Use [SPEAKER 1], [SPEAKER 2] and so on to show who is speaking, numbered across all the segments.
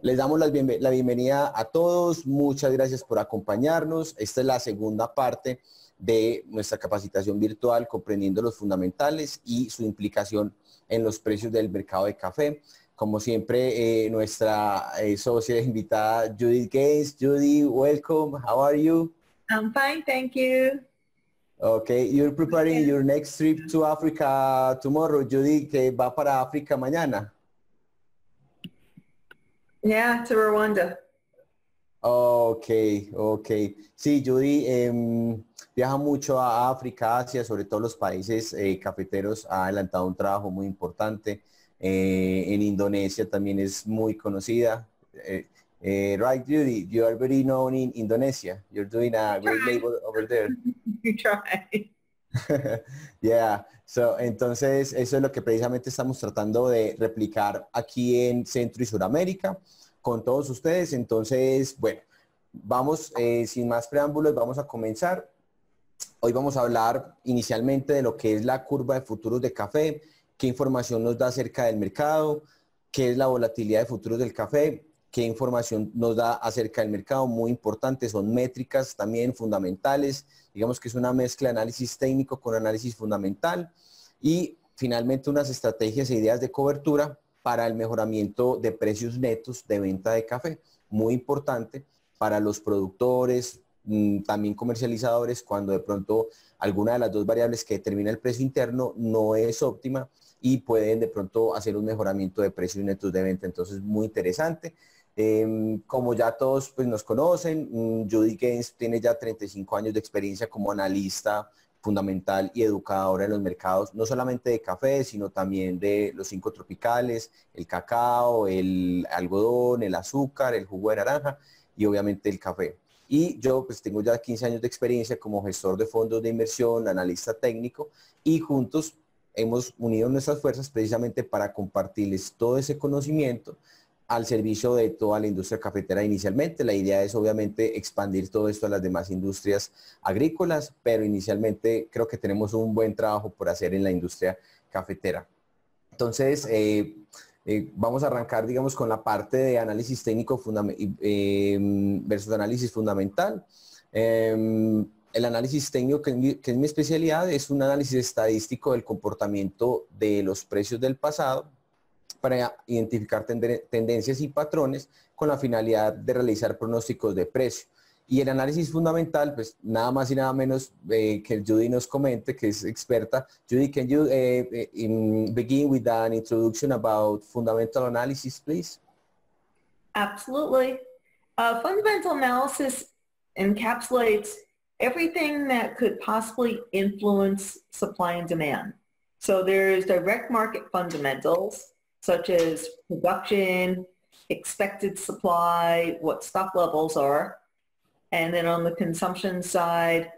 [SPEAKER 1] Les damos la bienvenida a todos. Muchas gracias por acompañarnos. Esta es la segunda parte de nuestra capacitación virtual, comprendiendo los fundamentales y su implicación en los precios del mercado de café. Como siempre, nuestra socia invitada Judith Gaines. Judy, welcome. How are you?
[SPEAKER 2] I'm fine, thank you.
[SPEAKER 1] Okay, you're preparing your next trip to Africa tomorrow. Judy, que va para África mañana.
[SPEAKER 2] Yeah, to Rwanda.
[SPEAKER 1] Ok. Sí, Judy viaja mucho a África, Asia, sobre todo los países cafeteros. Ha adelantado un trabajo muy importante. En Indonesia también es muy conocida. Right, Judy, you are very known in Indonesia. You're doing a great labor over there.
[SPEAKER 2] You try.
[SPEAKER 1] Yeah, entonces eso es lo que precisamente estamos tratando de replicar aquí en Centro y Suramérica con todos ustedes. Entonces, bueno, vamos sin más preámbulos, vamos a comenzar. Hoy vamos a hablar inicialmente de lo que es la curva de futuros de café, qué información nos da acerca del mercado, qué es la volatilidad de futuros del café, qué información nos da acerca del mercado, muy importante, son métricas también fundamentales, digamos que es una mezcla de análisis técnico con análisis fundamental y finalmente unas estrategias e ideas de cobertura para el mejoramiento de precios netos de venta de café, muy importante para los productores, también comercializadores, cuando de pronto alguna de las dos variables que determina el precio interno no es óptima y pueden de pronto hacer un mejoramiento de precios netos de venta. Entonces, muy interesante. Como ya todos pues, nos conocen, Judy Gaines tiene ya 35 años de experiencia como analista fundamental y educadora en los mercados, no solamente de café, sino también de los 5 tropicales, el cacao, el algodón, el azúcar, el jugo de naranja y obviamente el café. Y yo pues tengo ya 15 años de experiencia como gestor de fondos de inversión, analista técnico, y juntos hemos unido nuestras fuerzas precisamente para compartirles todo ese conocimiento al servicio de toda la industria cafetera inicialmente. La idea es obviamente expandir todo esto a las demás industrias agrícolas, pero inicialmente creo que tenemos un buen trabajo por hacer en la industria cafetera. Entonces, vamos a arrancar, digamos, con la parte de análisis técnico versus análisis fundamental. El análisis técnico, que es mi especialidad, es un análisis estadístico del comportamiento de los precios del pasado para identificar tendencias y patrones con la finalidad de realizar pronósticos de precio. Y el análisis fundamental, pues nada más y nada menos que Judy nos comente, que es experta. Judy, can you begin with an introduction about fundamental analysis, please?
[SPEAKER 2] Absolutely. Fundamental analysis encapsulates everything that could possibly influence supply and demand. So there's direct market fundamentals, such as production, expected supply, what stock levels are. And then on the consumption side,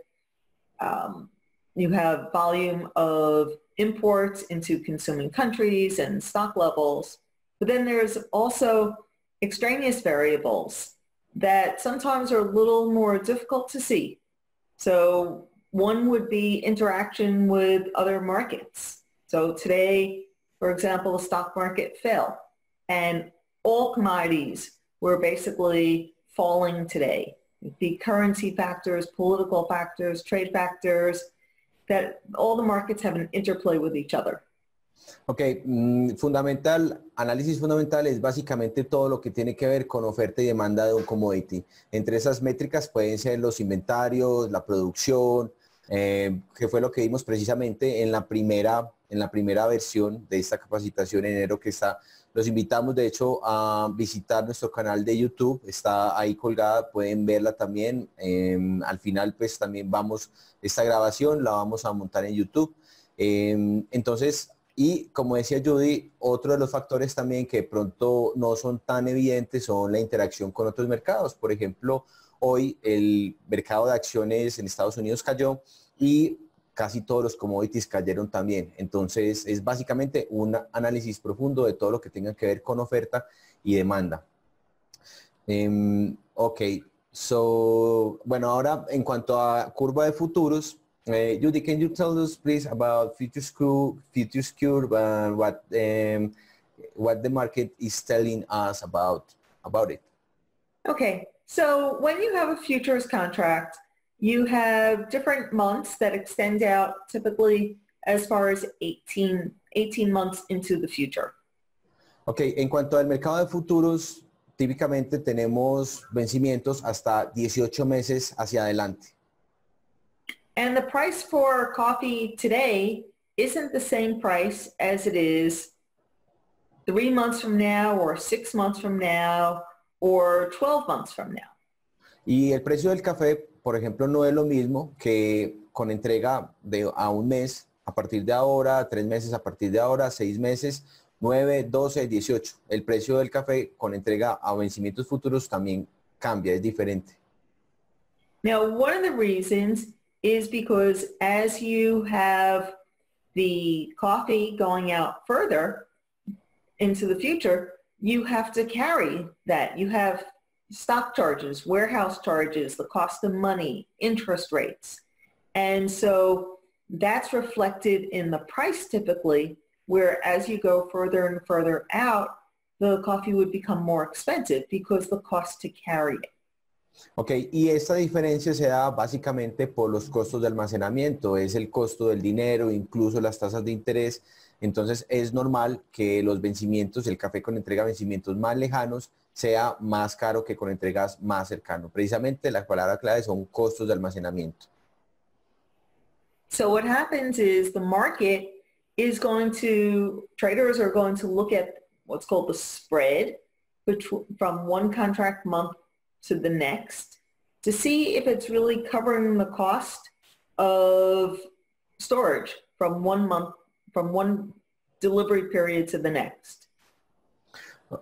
[SPEAKER 2] you have volume of imports into consuming countries and stock levels. But then there's also extraneous variables that sometimes are a little more difficult to see. So one would be interaction with other markets. So today, for example, the stock market fell and all commodities were basically falling today. The currency factors, political factors, trade factors, that all the markets have an interplay with each other.
[SPEAKER 1] Ok, análisis fundamental es básicamente todo lo que tiene que ver con oferta y demanda de un commodity. Entre esas métricas pueden ser los inventarios, la producción, que fue lo que vimos precisamente en la primera versión de esta capacitación en enero que está. Los invitamos de hecho a visitar nuestro canal de YouTube, está ahí colgada, pueden verla también. Al final pues también esta grabación la vamos a montar en YouTube. Entonces, y como decía Judy, otro de los factores también que de pronto no son tan evidentes son la interacción con otros mercados. Por ejemplo, hoy el mercado de acciones en Estados Unidos cayó y casi todos los commodities cayeron también. Entonces, es básicamente un análisis profundo de todo lo que tenga que ver con oferta y demanda. Ok, bueno, ahora en cuanto a curva de futuros, Judy, can you tell us please about futures curve and what the market is telling us about about it.
[SPEAKER 2] Okay, so when you have a futures contract, you have different months that extend out typically as far as 18 months into the future.
[SPEAKER 1] Ok, en cuanto al mercado de futuros, típicamente tenemos vencimientos hasta 18 meses hacia adelante.
[SPEAKER 2] And the price for coffee today isn't the same price as it is 3 months from now or 6 months from now or 12 months from now.
[SPEAKER 1] Y el precio del café, por ejemplo, no es lo mismo que con entrega a un mes a partir de ahora, 3 meses a partir de ahora, 6 meses, 9, 12, 18. El precio del café con entrega a vencimientos futuros también cambia, es diferente.
[SPEAKER 2] Now, one of the reasons is because as you have the coffee going out further into the future, you have to carry that. You have stock charges, warehouse charges, the cost of money, interest rates. And so that's reflected in the price typically, where as you go further and further out, the coffee would become more expensive because the cost to carry it.
[SPEAKER 1] Ok, y esta diferencia se da básicamente por los costos de almacenamiento, es el costo del dinero, incluso las tasas de interés. Entonces es normal que los vencimientos, el café con entrega a vencimientos más lejanos, sea más caro que con entregas más cercanos. Precisamente la palabra clave son costos de almacenamiento.
[SPEAKER 2] So what happens is the market is traders are going to look at what's called the spread from one contract month to the next to see if it's really covering the cost of storage from one delivery period to the next.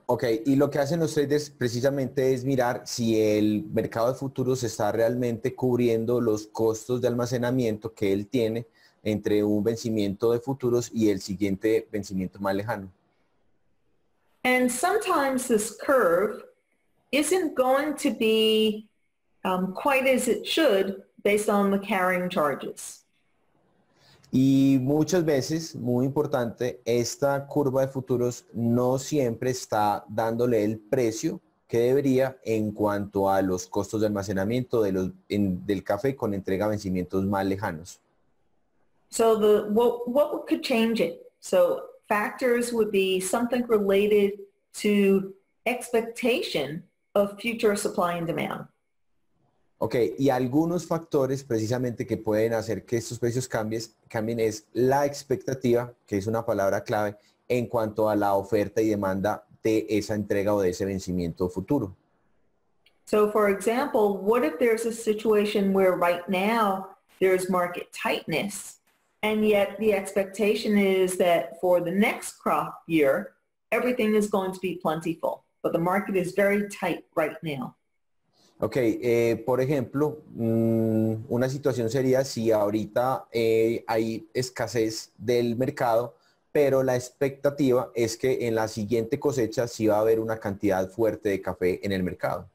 [SPEAKER 1] Ok, y lo que hacen los traders precisamente es mirar si el mercado de futuros está realmente cubriendo los costos de almacenamiento que él tiene entre un vencimiento de futuros y el siguiente vencimiento más lejano.
[SPEAKER 2] And sometimes this curve isn't going to be quite as it should based on the carrying charges.
[SPEAKER 1] Y muchas veces, muy importante, esta curva de futuros no siempre está dándole el precio que debería en cuanto a los costos de almacenamiento del café con entrega a vencimientos más lejanos.
[SPEAKER 2] So what could change it? So factors would be something related to expectation of future supply and demand.
[SPEAKER 1] Ok, y algunos factores precisamente que pueden hacer que estos precios cambien es la expectativa, que es una palabra clave, en cuanto a la oferta y demanda de esa entrega o de ese vencimiento futuro.
[SPEAKER 2] So for example, what if there's a situation where right now there's market tightness, and yet the expectation is that for the next crop year, everything is going to be plentiful, but the market is very tight right now.
[SPEAKER 1] Ok, por ejemplo, una situación sería si ahorita hay escasez del mercado, pero la expectativa es que en la siguiente cosecha sí va a haber una cantidad fuerte de café en el mercado.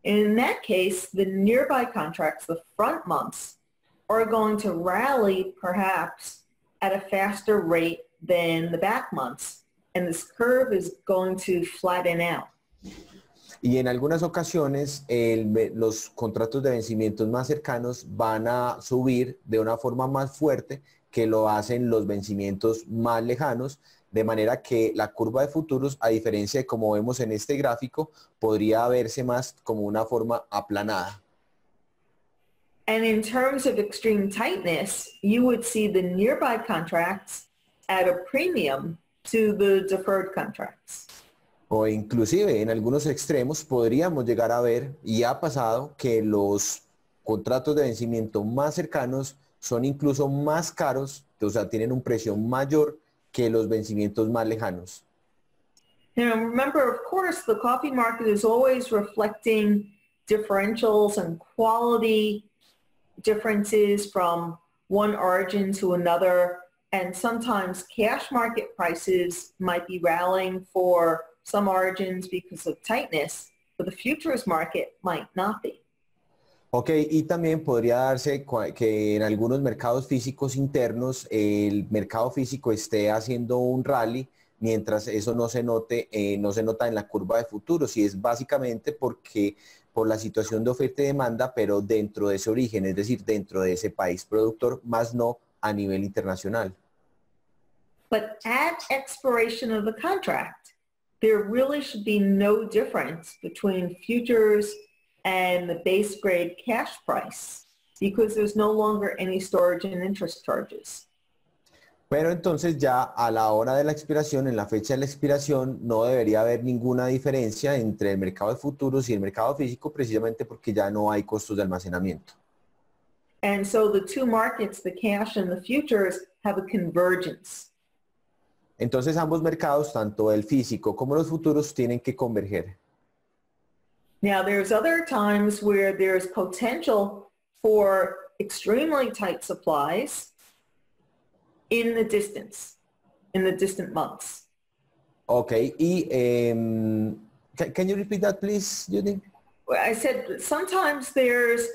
[SPEAKER 2] In that case, the nearby contracts, the front months, are going to rally perhaps at a faster rate than the back months, and this curve is going to flatten out.
[SPEAKER 1] Y en algunas ocasiones los contratos de vencimientos más cercanos van a subir de una forma más fuerte que lo hacen los vencimientos más lejanos, de manera que la curva de futuros, a diferencia de como vemos en este gráfico, podría verse más como una forma aplanada.
[SPEAKER 2] And in terms of extreme tightness, you would see the nearby contracts at a premium to the deferred contracts.
[SPEAKER 1] O inclusive en algunos extremos podríamos llegar a ver, y ha pasado, que los contratos de vencimiento más cercanos son incluso más caros, o sea, tienen un precio mayor que los vencimientos más lejanos.
[SPEAKER 2] Now, remember, of course, the coffee market is always reflecting differentials and quality differences from one origin to another, and sometimes cash market prices might be rallying for some origins because of tightness, but the futures market might not be.
[SPEAKER 1] Ok, y también podría darse que en algunos mercados físicos internos el mercado físico esté haciendo un rally, mientras eso no se note, no se nota en la curva de futuros, y es básicamente porque por la situación de oferta y demanda, pero dentro de ese origen, es decir, dentro de ese país productor, más no a nivel internacional.
[SPEAKER 2] But at expiration of the contract, there really should be no difference between futures and the base grade cash price because there's no longer any storage and interest charges.
[SPEAKER 1] Pero entonces ya a la hora de la expiración, en la fecha de la expiración, no debería haber ninguna diferencia entre el mercado de futuros y el mercado físico, precisamente porque ya no hay costos de almacenamiento.
[SPEAKER 2] And so the two markets, the cash and the futures, have a convergence.
[SPEAKER 1] Entonces ambos mercados, tanto el físico como los futuros, tienen que converger.
[SPEAKER 2] Now there's other times where there's potential for extremely tight supplies in the distant months.
[SPEAKER 1] Okay, y can you repeat that please, Judy?
[SPEAKER 2] I said sometimes there's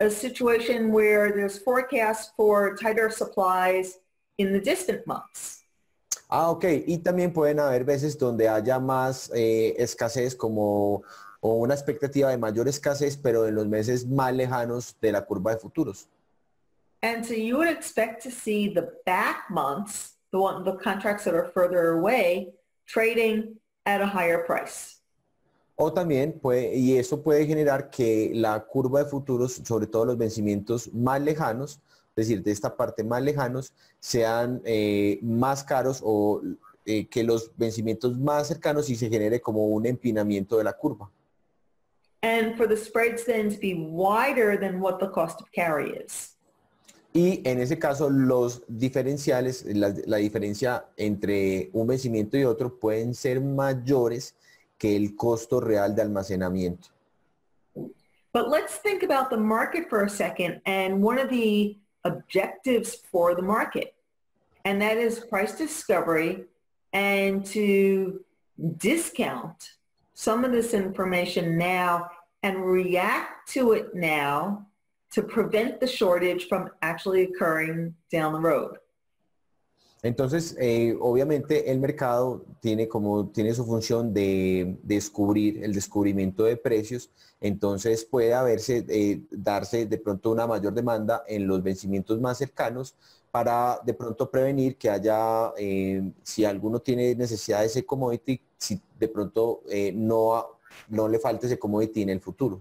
[SPEAKER 2] a situation where there's forecasts for tighter supplies in the distant months.
[SPEAKER 1] Ah, ok. Y también pueden haber veces donde haya más escasez o una expectativa de mayor escasez, pero en los meses más lejanos de la curva de futuros.
[SPEAKER 2] And so you would expect to see the back months, the contracts that are further away, trading at a higher price.
[SPEAKER 1] O también y eso puede generar que la curva de futuros, sobre todo los vencimientos más lejanos, es decir, de esta parte más lejanos, sean más caros o que los vencimientos más cercanos y se genere como un empinamiento de la curva.
[SPEAKER 2] And for the spreads then to be wider than what the cost of carry is.
[SPEAKER 1] Y en ese caso los diferenciales, la diferencia entre un vencimiento y otro pueden ser mayores que el costo real de almacenamiento.
[SPEAKER 2] But let's think about the market for a second and one of the objectives for the market, and that is price discovery and to discount some of this information now and react to it now to prevent the shortage from actually occurring down the road.
[SPEAKER 1] Entonces, obviamente el mercado tiene su función de descubrir el descubrimiento de precios, entonces puede darse de pronto una mayor demanda en los vencimientos más cercanos para de pronto prevenir que haya, si alguno tiene necesidad de ese commodity, si de pronto no le falte ese commodity en el futuro.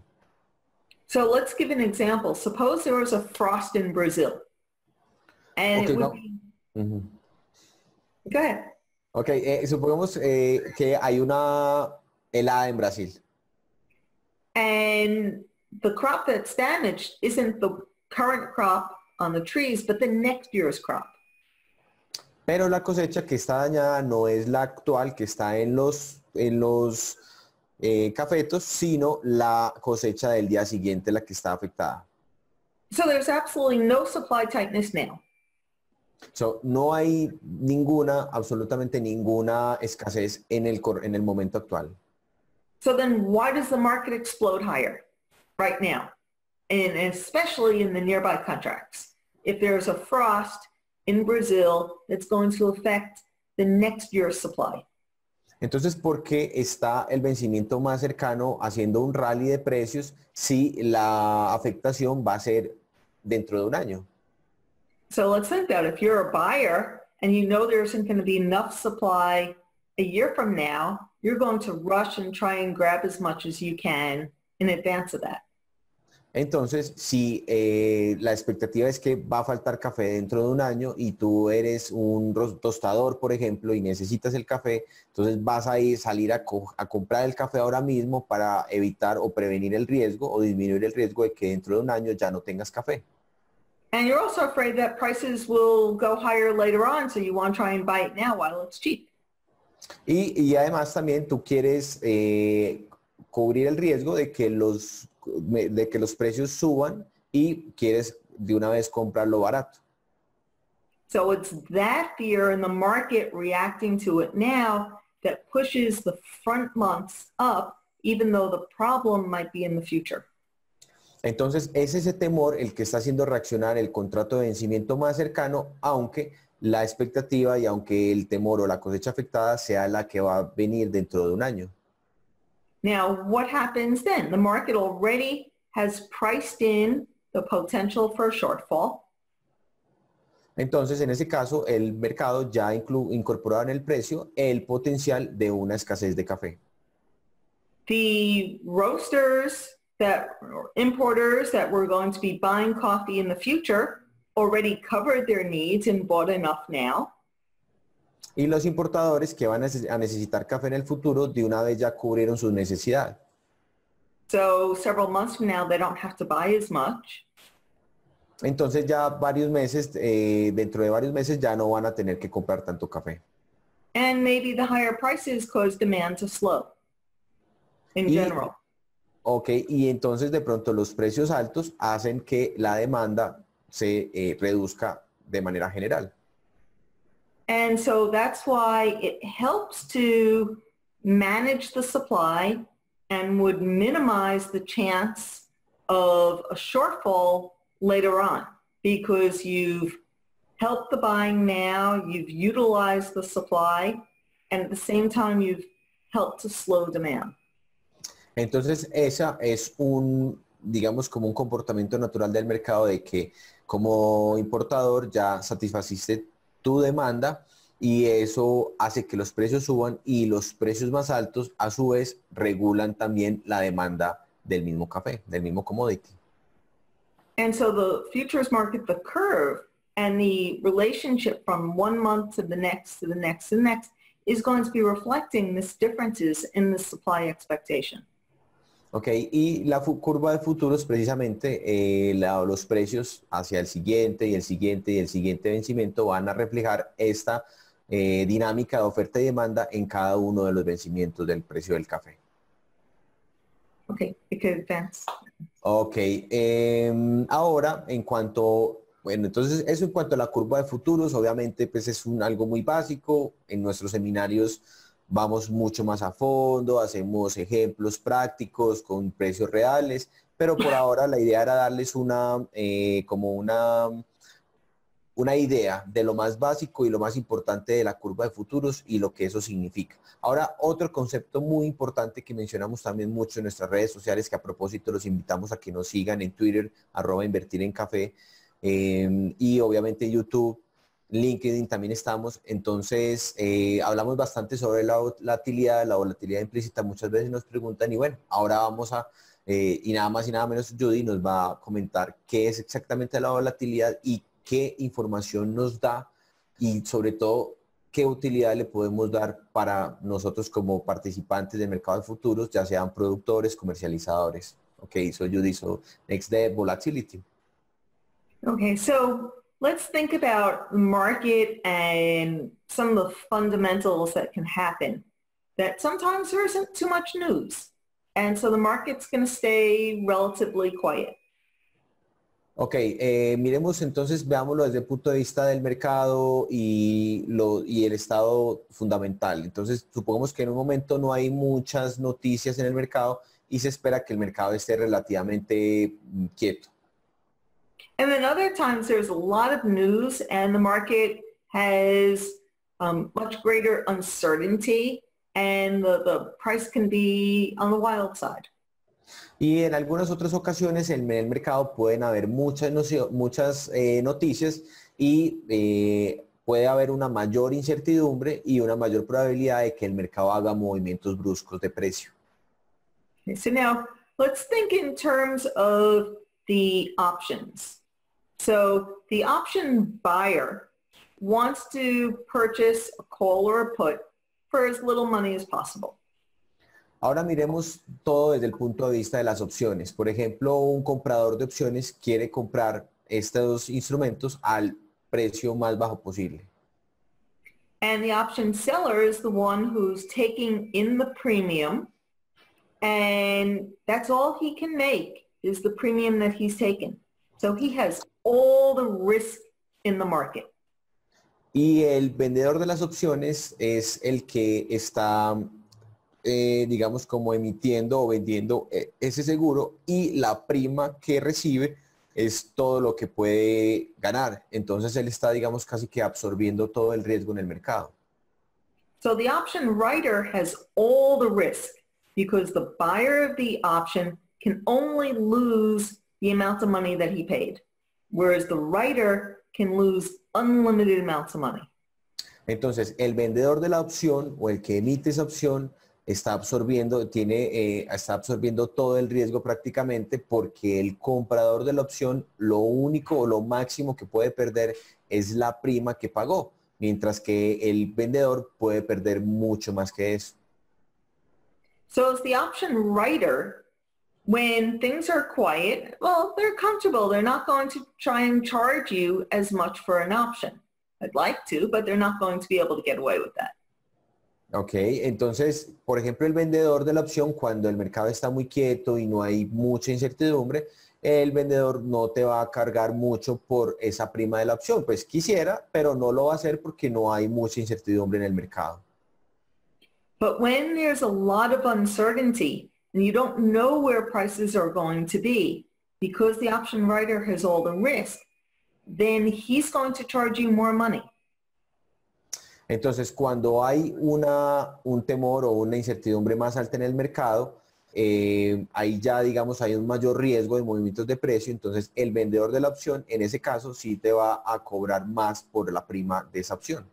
[SPEAKER 2] So let's give an example. Suppose there was a frost in Brazil. And
[SPEAKER 1] Okay,
[SPEAKER 2] it would be... Go ahead.
[SPEAKER 1] Ok, supongamos que hay una helada en Brasil.
[SPEAKER 2] And the crop that's damaged isn't the current crop on the trees, but the next year's crop.
[SPEAKER 1] Pero la cosecha que está dañada no es la actual que está en los cafetos, sino la cosecha del día siguiente la que está afectada.
[SPEAKER 2] So there's absolutely no supply tightness now.
[SPEAKER 1] So, no hay absolutamente ninguna escasez en el momento actual.
[SPEAKER 2] So then why does the market explode higher right now? And especially in the nearby contracts. If there's a frost in Brazil, it's going to affect the next year's supply.
[SPEAKER 1] Entonces, ¿por qué está el vencimiento más cercano haciendo un rally de precios si la afectación va a ser dentro de un año?
[SPEAKER 2] So let's think that if you're a buyer and you know there isn't going to be enough supply a year from now, you're going to rush and try and grab as much as you can in advance of that.
[SPEAKER 1] Entonces, si la expectativa es que va a faltar café dentro de un año y tú eres un tostador, por ejemplo, y necesitas el café, entonces vas a salir a comprar el café ahora mismo para evitar o prevenir el riesgo o disminuir el riesgo de que dentro de un año ya no tengas café.
[SPEAKER 2] And you're also afraid that prices will go higher later on, so you want to try and buy it now while it's cheap.
[SPEAKER 1] Y además también tú quieres cubrir el riesgo de que los precios suban y quieres de una vez comprarlo barato.
[SPEAKER 2] So it's that fear in the market reacting to it now that pushes the front months up, even though the problem might be in the future.
[SPEAKER 1] Entonces, es ese temor el que está haciendo reaccionar el contrato de vencimiento más cercano, aunque la expectativa y aunque el temor o la cosecha afectada sea la que va a venir dentro de un año.
[SPEAKER 2] Now, what happens then? The market already has priced in the potential for a shortfall.
[SPEAKER 1] Entonces, en ese caso, el mercado ya incorporaba en el precio el potencial de una escasez de café.
[SPEAKER 2] The roasters or importers that were going to be buying coffee in the future already covered their needs and bought enough now.
[SPEAKER 1] Y los importadores que van a necesitar café en el futuro de una vez ya cubrieron su necesidad.
[SPEAKER 2] So several months from now, they don't have to buy as much.
[SPEAKER 1] Entonces ya varios meses, dentro de varios meses ya no van a tener que comprar tanto café.
[SPEAKER 2] And maybe the higher prices cause demand to slow in general.
[SPEAKER 1] Ok, y entonces de pronto los precios altos hacen que la demanda se reduzca de manera general.
[SPEAKER 2] And so that's why it helps to manage the supply and would minimize the chance of a shortfall later on, because you've helped the buying now, you've utilized the supply, and at the same time you've helped to slow demand.
[SPEAKER 1] Entonces esa es digamos como un comportamiento natural del mercado de que como importador ya satisfaciste tu demanda y eso hace que los precios suban y los precios más altos a su vez regulan también la demanda del mismo café, del mismo commodity.
[SPEAKER 2] And so the futures market, the curve, and the relationship from one month to the next, to the next, to the next, is going to be reflecting these differences in the supply expectation.
[SPEAKER 1] Ok, y la curva de futuros precisamente, los precios hacia el siguiente y el siguiente y el siguiente vencimiento van a reflejar esta dinámica de oferta y demanda en cada uno de los vencimientos del precio del café.
[SPEAKER 2] Okay, you can advance.
[SPEAKER 1] Ok, ahora en cuanto, bueno, entonces eso en cuanto a la curva de futuros, obviamente pues es algo muy básico. En nuestros seminarios vamos mucho más a fondo, hacemos ejemplos prácticos con precios reales, pero por ahora la idea era darles como una idea de lo más básico y lo más importante de la curva de futuros y lo que eso significa. Ahora, otro concepto muy importante que mencionamos también mucho en nuestras redes sociales, que a propósito los invitamos a que nos sigan en Twitter, @invertirencafé, y obviamente YouTube, LinkedIn también estamos. Entonces, hablamos bastante sobre la volatilidad implícita. Muchas veces nos preguntan y bueno, ahora vamos y nada más y nada menos Judy nos va a comentar qué es exactamente la volatilidad y qué información nos da y sobre todo qué utilidad le podemos dar para nosotros como participantes del mercado de futuros, ya sean productores, comercializadores. Okay, so Judy, so next day, volatility.
[SPEAKER 2] Okay, so let's think about the market and some of the fundamentals that can happen. That sometimes there isn't too much news. And so the market's going to stay relatively quiet.
[SPEAKER 1] Ok, miremos entonces, veámoslo desde el punto de vista del mercado y el estado fundamental. Entonces, supongamos que en un momento no hay muchas noticias en el mercado y se espera que el mercado esté relativamente quieto.
[SPEAKER 2] And then other times there's a lot of news and the market has much greater uncertainty and the price can be on the wild side.
[SPEAKER 1] Y en algunas otras ocasiones en el mercado pueden haber muchas noticias y puede haber una mayor incertidumbre y una mayor probabilidad de que el mercado haga movimientos bruscos de precio.
[SPEAKER 2] Okay, so now let's think in terms of the options. So the option buyer wants to purchase a call or a put for as little money as possible.
[SPEAKER 1] Ahora miremos todo desde el punto de vista de las opciones. Por ejemplo, un comprador de opciones quiere comprar estos instrumentos al precio más bajo posible.
[SPEAKER 2] And the option seller is the one who's taking in the premium, and that's all he can make is the premium that he's taken. So he has all the risk in the market.
[SPEAKER 1] Y el vendedor de las opciones es el que está digamos como emitiendo o vendiendo ese seguro y la prima que recibe es todo lo que puede ganar. Entonces él está, digamos, casi que absorbiendo todo el riesgo en el mercado.
[SPEAKER 2] So the option writer has all the risk because the buyer of the option can only lose the amount of money that he paid, whereas the writer can lose unlimited amounts of money.
[SPEAKER 1] Entonces, el vendedor de la opción o el que emite esa opción está absorbiendo, está absorbiendo todo el riesgo prácticamente porque el comprador de la opción lo único o lo máximo que puede perder es la prima que pagó, mientras que el vendedor puede perder mucho más que eso.
[SPEAKER 2] So as the option writer, when things are quiet, well, they're comfortable. They're not going to try and charge you as much for an option. I'd like to, but they're not going to be able to get away with that.
[SPEAKER 1] Ok, entonces, por ejemplo, el vendedor de la opción, cuando el mercado está muy quieto y no hay mucha incertidumbre, el vendedor no te va a cargar mucho por esa prima de la opción. Pues quisiera, pero no lo va a hacer porque no hay mucha incertidumbre en el mercado.
[SPEAKER 2] But when there's a lot of uncertainty and you don't know where prices are going to be, because the option writer has all the risk, then he's going to charge you more money.
[SPEAKER 1] Entonces, cuando hay un temor o una incertidumbre más alta en el mercado, ahí ya, digamos, hay un mayor riesgo de movimientos de precio, entonces el vendedor de la opción, en ese caso, sí te va a cobrar más por la prima de esa opción.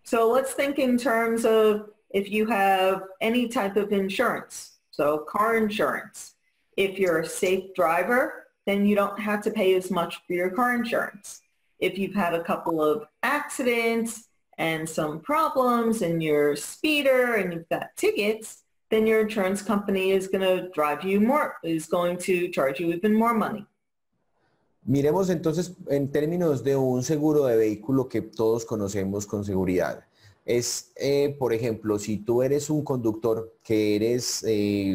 [SPEAKER 2] So let's think in terms of if you have any type of insurance, so car insurance. If you're a safe driver, then you don't have to pay as much for your car insurance. If you've had a couple of accidents and some problems and you're a speeder and you've got tickets, then your insurance company is going to charge you even more money.
[SPEAKER 1] Miremos entonces en términos de un seguro de vehículo que todos conocemos con seguridad. Es, por ejemplo, si tú eres un conductor que eres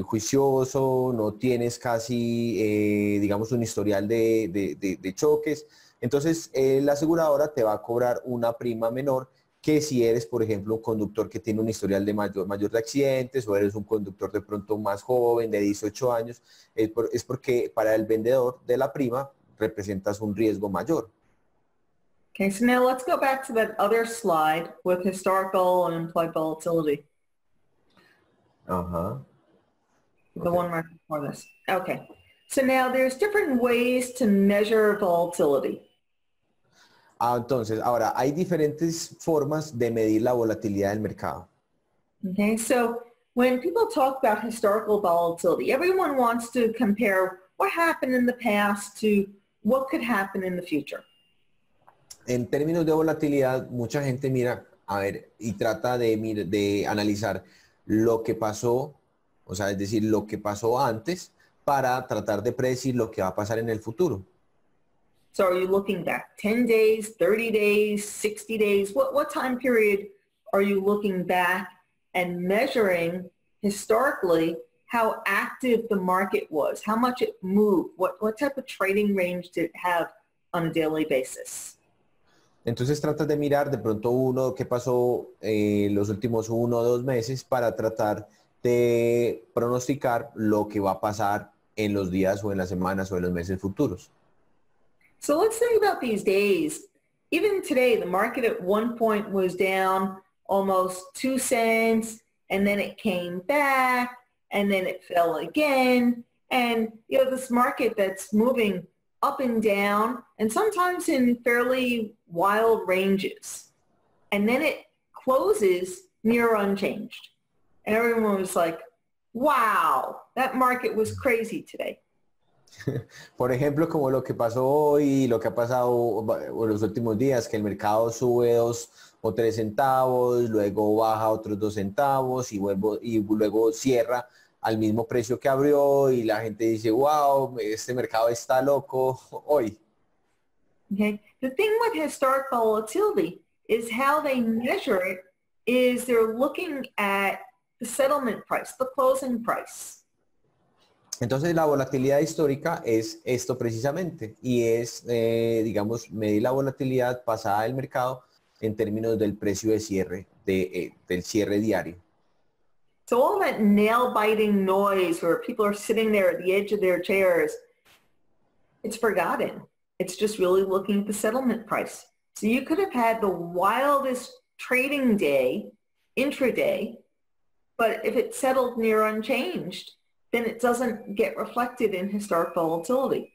[SPEAKER 1] juicioso, no tienes casi, digamos, un historial de choques, entonces la aseguradora te va a cobrar una prima menor que si eres, por ejemplo, un conductor que tiene un historial de mayor de accidentes o eres un conductor de pronto más joven, de 18 años, es porque para el vendedor de la prima representas un riesgo mayor.
[SPEAKER 2] Okay, so now let's go back to that other slide with historical and implied volatility.
[SPEAKER 1] Ajá.
[SPEAKER 2] The one right before this. Okay. So now there's different ways to measure volatility.
[SPEAKER 1] Entonces, ahora hay diferentes formas de medir la volatilidad del mercado.
[SPEAKER 2] Okay, so when people talk about historical volatility, everyone wants to compare what happened in the past to what could happen in the future.
[SPEAKER 1] En términos de volatilidad, mucha gente mira, a ver, y trata de analizar lo que pasó, o sea, es decir, lo que pasó antes para tratar de predecir lo que va a pasar en el futuro.
[SPEAKER 2] So are you looking back 10 days, 30 days, 60 days? What time period are you looking back and measuring historically how active the market was, how much it moved, what type of trading range did it have on a daily basis?
[SPEAKER 1] Entonces tratas de mirar de pronto qué pasó los últimos 1 o 2 meses para tratar de pronosticar lo que va a pasar en los días o en las semanas o en los meses futuros.
[SPEAKER 2] So let's think about these days. Even today, the market at one point was down almost 2 cents, and then it came back, and then it fell again. And, you know, this market that's moving up and down, and sometimes in fairly wild ranges. And then it closes near unchanged. And everyone was like, wow, that market was crazy today.
[SPEAKER 1] Por ejemplo, como lo que pasó hoy, lo que ha pasado en los últimos días, que el mercado sube 2 o 3 centavos, luego baja otros 2 centavos y luego cierra al mismo precio que abrió y la gente dice, wow, este mercado está loco hoy.
[SPEAKER 2] Okay. The thing with historic volatility is how they measure it is they're looking at the settlement price, the closing price.
[SPEAKER 1] Entonces la volatilidad histórica es esto precisamente y es, digamos, medir la volatilidad pasada del mercado en términos del precio de cierre, del cierre diario.
[SPEAKER 2] So all that nail-biting noise where people are sitting there at the edge of their chairs, it's forgotten. It's just really looking at the settlement price. So you could have had the wildest trading day, intraday, but if it settled near unchanged, then it doesn't get reflected in historic volatility.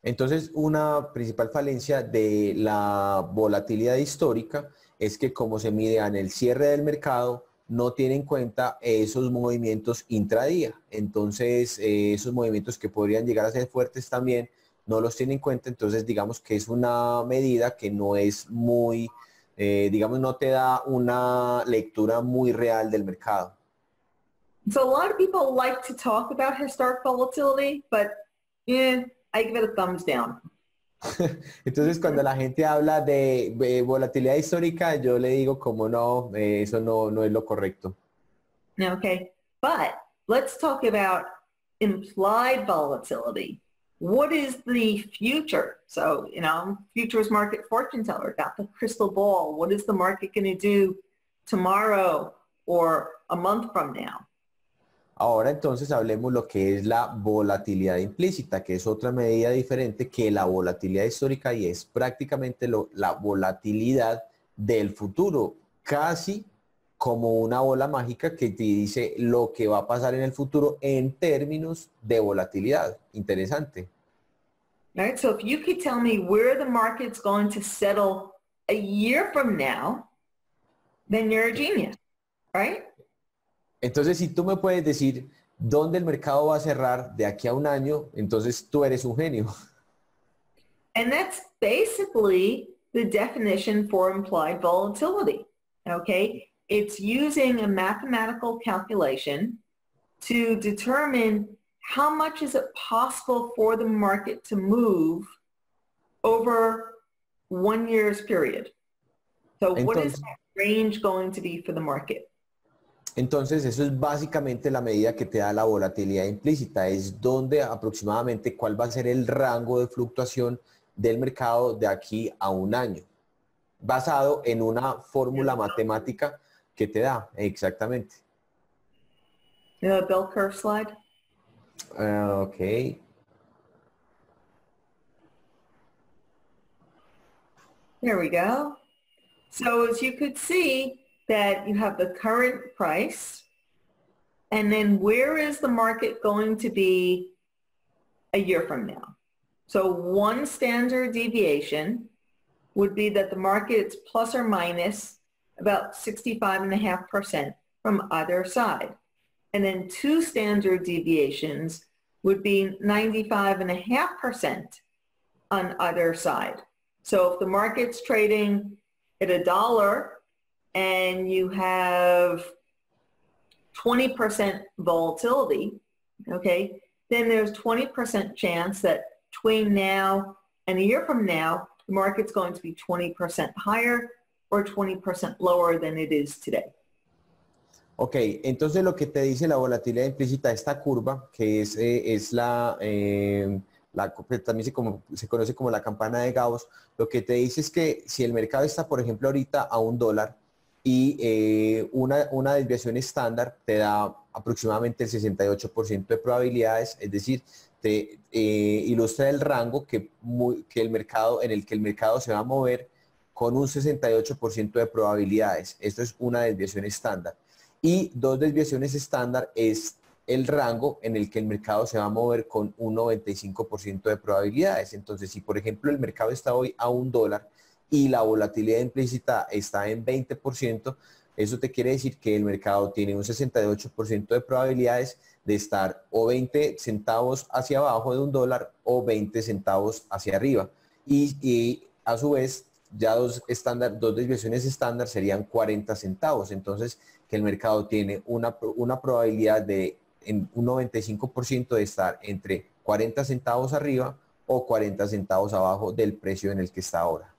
[SPEAKER 1] Entonces, una principal falencia de la volatilidad histórica es que como se mide en el cierre del mercado, no tiene en cuenta esos movimientos intradía. Entonces, esos movimientos que podrían llegar a ser fuertes también, no los tiene en cuenta. Entonces, digamos que es una medida que no es muy, digamos, no te da una lectura muy real del mercado.
[SPEAKER 2] So a lot of people like to talk about historic volatility, but I give it a thumbs down.
[SPEAKER 1] Entonces, cuando la gente habla de volatilidad histórica, yo le digo como no, eso no es lo correcto.
[SPEAKER 2] Okay, but let's talk about implied volatility. What is the future? So, futures market fortune teller, got the crystal ball. What is the market going to do tomorrow or a month from now?
[SPEAKER 1] Ahora entonces hablemos lo que es la volatilidad implícita, que es otra medida diferente que la volatilidad histórica y es prácticamente la volatilidad del futuro, casi como una bola mágica que te dice lo que va a pasar en el futuro en términos de volatilidad. Interesante.
[SPEAKER 2] All right, so if you could tell me where the market's going to settle a year from now, then you're a genius, right?
[SPEAKER 1] Entonces, si tú me puedes decir dónde el mercado va a cerrar de aquí a un año, entonces tú eres un genio.
[SPEAKER 2] And that's basically the definition for implied volatility, okay? It's using a mathematical calculation to determine how much is it possible for the market to move over 1 year's period. So what is that range going to be for the market?
[SPEAKER 1] Entonces, eso es básicamente la medida que te da la volatilidad implícita, es donde aproximadamente cuál va a ser el rango de fluctuación del mercado de aquí a un año, basado en una fórmula matemática que te da, exactamente.
[SPEAKER 2] The bell curve slide?
[SPEAKER 1] Ok.
[SPEAKER 2] There we go. So as you could see, that you have the current price, and then where is the market going to be a year from now? So one standard deviation would be that the market is plus or minus about 65.5% from either side. And then two standard deviations would be 95.5% on either side. So if the market's trading at $1 and you have 20% volatility, okay, then there's 20% chance that between now and a year from now, the market's going to be 20% higher or 20% lower than it is today.
[SPEAKER 1] Ok, entonces lo que te dice la volatilidad implícita, esta curva, que es también se conoce como la campana de Gauss, lo que te dice es que si el mercado está, por ejemplo, ahorita a $1 y una desviación estándar te da aproximadamente el 68% de probabilidades, es decir, te ilustra el rango en el que el mercado se va a mover con un 68% de probabilidades. Esto es una desviación estándar. Y dos desviaciones estándar es el rango en el que el mercado se va a mover con un 95% de probabilidades. Entonces, si por ejemplo el mercado está hoy a $1 y la volatilidad implícita está en 20%, eso te quiere decir que el mercado tiene un 68% de probabilidades de estar o 20 centavos hacia abajo de $1 o 20 centavos hacia arriba. Y a su vez, ya dos desviaciones estándar serían 40 centavos. Entonces, que el mercado tiene una probabilidad de un 95% de estar entre 40 centavos arriba o 40 centavos abajo del precio en el que está ahora.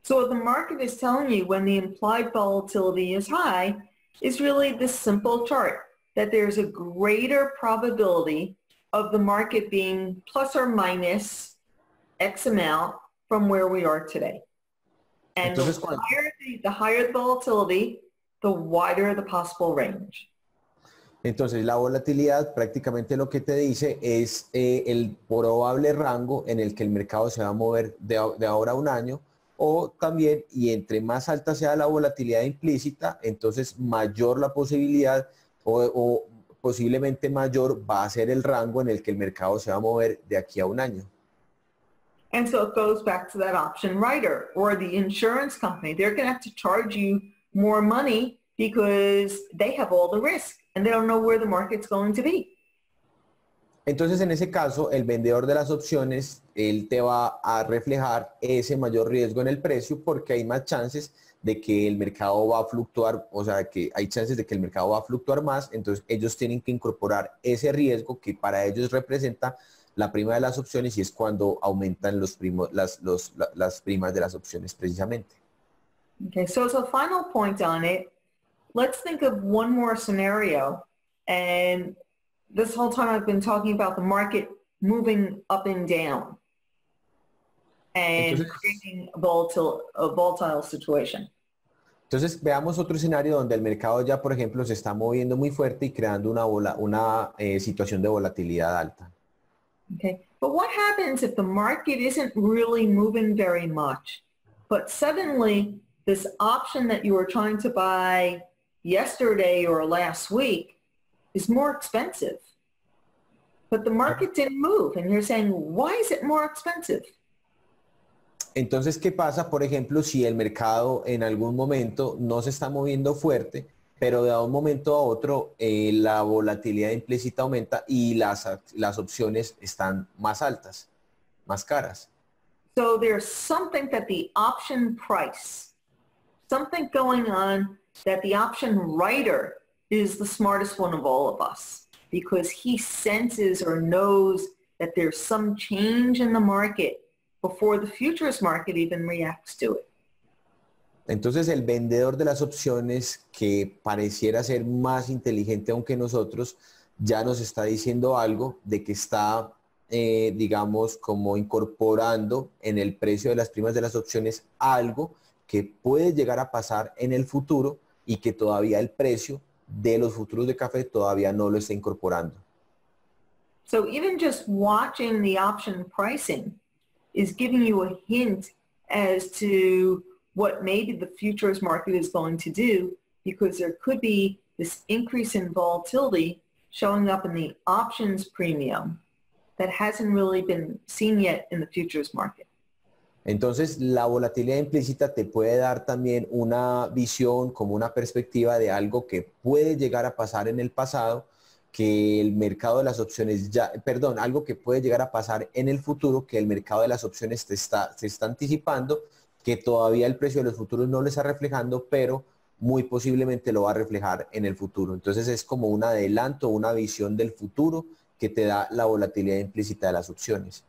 [SPEAKER 2] So what the market is telling you when the implied volatility is high is really this simple chart, that there's a greater probability of the market being plus or minus X amount from where we are today. And
[SPEAKER 1] Entonces,
[SPEAKER 2] the higher the volatility, the wider the possible range.
[SPEAKER 1] Entonces, la volatilidad prácticamente lo que te dice es el probable rango en el que el mercado se va a mover de ahora a un año, o también, y entre más alta sea la volatilidad implícita, entonces mayor la posibilidad o posiblemente mayor va a ser el rango en el que el mercado se va a mover de aquí a un año.
[SPEAKER 2] And so it goes back to that option writer or the insurance company. They're going to have to charge you more money because they have all the risk and they don't know where the market's going to be.
[SPEAKER 1] Entonces, en ese caso, el vendedor de las opciones, él te va a reflejar ese mayor riesgo en el precio porque hay más chances de que el mercado va a fluctuar, o sea, que hay chances de que el mercado va a fluctuar más, entonces ellos tienen que incorporar ese riesgo que para ellos representa la prima de las opciones y es cuando aumentan las primas de las opciones precisamente.
[SPEAKER 2] Okay, so as a final point on it, let's think of one more scenario. And this whole time I've been talking about the market moving up and down and
[SPEAKER 1] Entonces,
[SPEAKER 2] creating a volatile situation.
[SPEAKER 1] entonces, veamos otro escenario donde el mercado ya, por ejemplo, se está moviendo muy fuerte y creando una situación de volatilidad alta.
[SPEAKER 2] Okay, but what happens if the market isn't really moving very much, but suddenly this option that you were trying to buy yesterday or last week is more expensive, but the market didn't move and you're saying, why is it more expensive?
[SPEAKER 1] Entonces, ¿qué pasa, por ejemplo, si el mercado en algún momento no se está moviendo fuerte, pero de un momento a otro la volatilidad implícita aumenta y las opciones están más altas, más caras?
[SPEAKER 2] So there's something that the option price, something going on that the option writer is the smartest one of all of us because he senses or knows that there's some change in the market before the futures market even reacts to it.
[SPEAKER 1] Entonces, el vendedor de las opciones, que pareciera ser más inteligente aunque nosotros, ya nos está diciendo algo de que está, digamos, como incorporando en el precio de las primas de las opciones algo que puede llegar a pasar en el futuro y que todavía el precio de los futuros de café todavía no lo está incorporando.
[SPEAKER 2] So even just watching the option pricing is giving you a hint as to what maybe the futures market is going to do because there could be this increase in volatility showing up in the options premium that hasn't really been seen yet in the futures market.
[SPEAKER 1] Entonces, la volatilidad implícita te puede dar también una visión, como una perspectiva de algo que puede llegar a pasar en el pasado, que el mercado de las opciones algo que puede llegar a pasar en el futuro, que el mercado de las opciones se está anticipando, que todavía el precio de los futuros no lo está reflejando, pero muy posiblemente lo va a reflejar en el futuro. Entonces es como un adelanto, una visión del futuro que te da la volatilidad implícita de las opciones.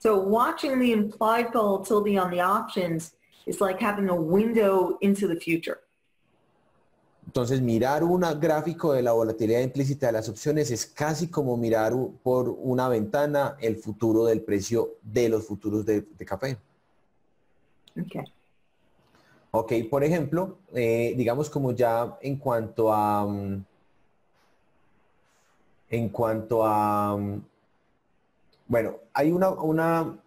[SPEAKER 2] So watching the implied volatility on the options is like having a window into the future.
[SPEAKER 1] Entonces, mirar un gráfico de la volatilidad implícita de las opciones es casi como mirar por una ventana el futuro del precio de los futuros de café.
[SPEAKER 2] Okay.
[SPEAKER 1] Ok, por ejemplo, digamos como ya en cuanto a bueno, hay una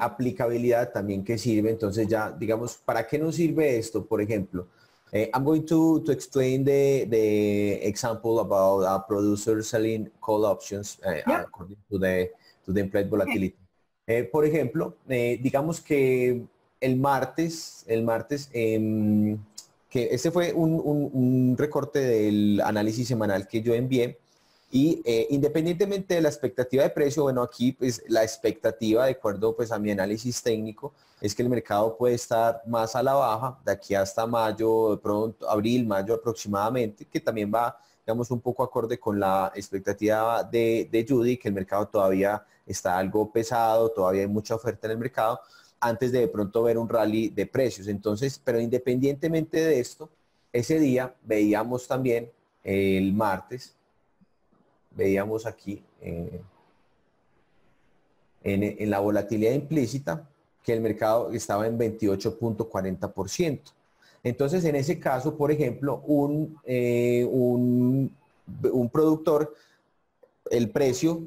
[SPEAKER 1] aplicabilidad también que sirve, entonces ya, digamos, ¿para qué nos sirve esto? Por ejemplo, I'm going to explain the example about a producer selling call options according to the implied volatility. Por ejemplo, digamos que el martes, que este fue un recorte del análisis semanal que yo envié y independientemente de la expectativa de precio, bueno, aquí pues la expectativa de acuerdo pues a mi análisis técnico es que el mercado puede estar más a la baja de aquí hasta mayo, de pronto abril, mayo aproximadamente, que también va, digamos, un poco acorde con la expectativa de Judy, que el mercado todavía está algo pesado, todavía hay mucha oferta en el mercado, antes de pronto ver un rally de precios. Entonces, pero independientemente de esto, ese día veíamos también el martes, veíamos aquí en la volatilidad implícita que el mercado estaba en 28.40%. Entonces, en ese caso, por ejemplo, un productor, el precio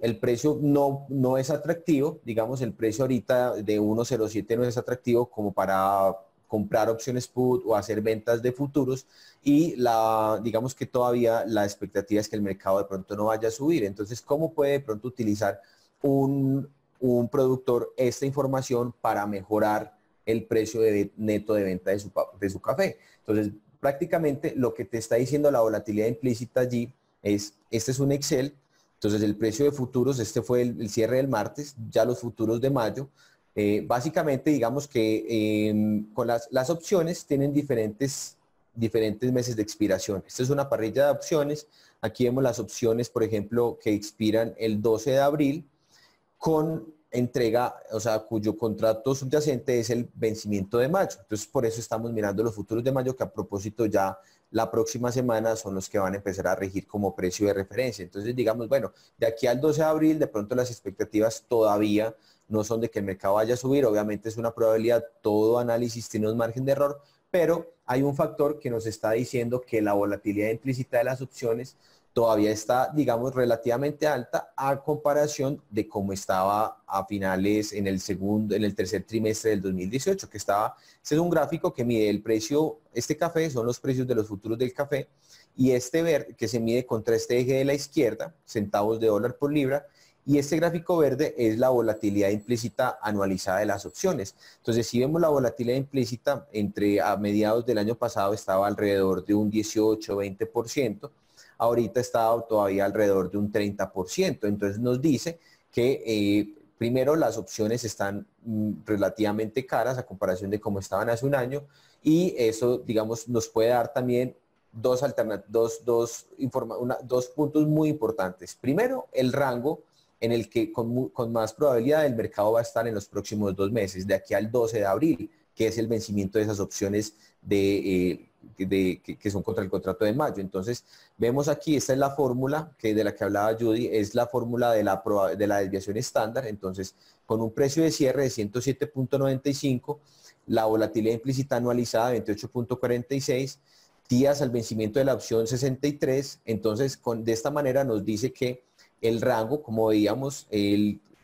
[SPEAKER 1] no es atractivo, digamos, el precio ahorita de 1.07 no es atractivo como para comprar opciones put o hacer ventas de futuros y digamos que todavía la expectativa es que el mercado de pronto no vaya a subir. Entonces, ¿cómo puede de pronto utilizar un, un productor esta información para mejorar el precio neto de venta de su café? Entonces, prácticamente lo que te está diciendo la volatilidad implícita allí este es un Excel. Entonces, el precio de futuros, este fue el cierre del martes, ya los futuros de mayo. Básicamente, digamos que con las opciones tienen diferentes meses de expiración. Esta es una parrilla de opciones. Aquí vemos las opciones, por ejemplo, que expiran el 12 de abril con entrega, o sea, cuyo contrato subyacente es el vencimiento de mayo. Entonces, por eso estamos mirando los futuros de mayo, que a propósito ya la próxima semana son los que van a empezar a regir como precio de referencia. Entonces, digamos, bueno, de aquí al 12 de abril, de pronto las expectativas todavía no son de que el mercado vaya a subir. Obviamente es una probabilidad, todo análisis tiene un margen de error, pero hay un factor que nos está diciendo que la volatilidad implícita de las opciones todavía está, digamos, relativamente alta a comparación de cómo estaba a finales en el tercer trimestre del 2018, que estaba, este es un gráfico que mide el precio, este café son los precios de los futuros del café, y este verde que se mide contra este eje de la izquierda, centavos de dólar por libra, y este gráfico verde es la volatilidad implícita anualizada de las opciones. Entonces, si vemos la volatilidad implícita a mediados del año pasado estaba alrededor de un 18-20%, ahorita está todavía alrededor de un 30%. Entonces nos dice que primero las opciones están relativamente caras a comparación de cómo estaban hace un año y eso, digamos, nos puede dar también dos puntos muy importantes. Primero, el rango en el que con más probabilidad el mercado va a estar en los próximos 2 meses, de aquí al 12 de abril, que es el vencimiento de esas opciones que son contra el contrato de mayo. Entonces, vemos aquí, esta es la fórmula de la que hablaba Judy, es la fórmula de la desviación estándar. Entonces, con un precio de cierre de 107.95, la volatilidad implícita anualizada de 28.46, días al vencimiento de la opción 63, entonces de esta manera nos dice que el rango, como veíamos,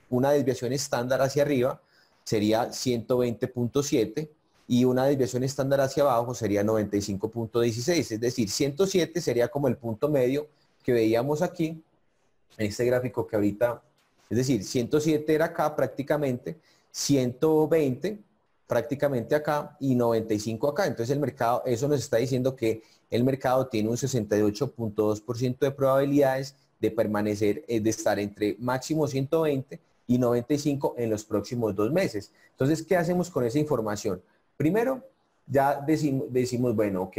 [SPEAKER 1] una desviación estándar hacia arriba sería 120.7 y una desviación estándar hacia abajo sería 95.16, es decir, 107 sería como el punto medio que veíamos aquí, en este gráfico que ahorita, es decir, 107 era acá prácticamente, 120 prácticamente acá y 95 acá. Entonces el mercado, eso nos está diciendo que el mercado tiene un 68.2% de probabilidades de permanecer, de estar entre máximo 120 y 95 en los próximos 2 meses. Entonces, ¿qué hacemos con esa información? Primero, ya decimos bueno, ok,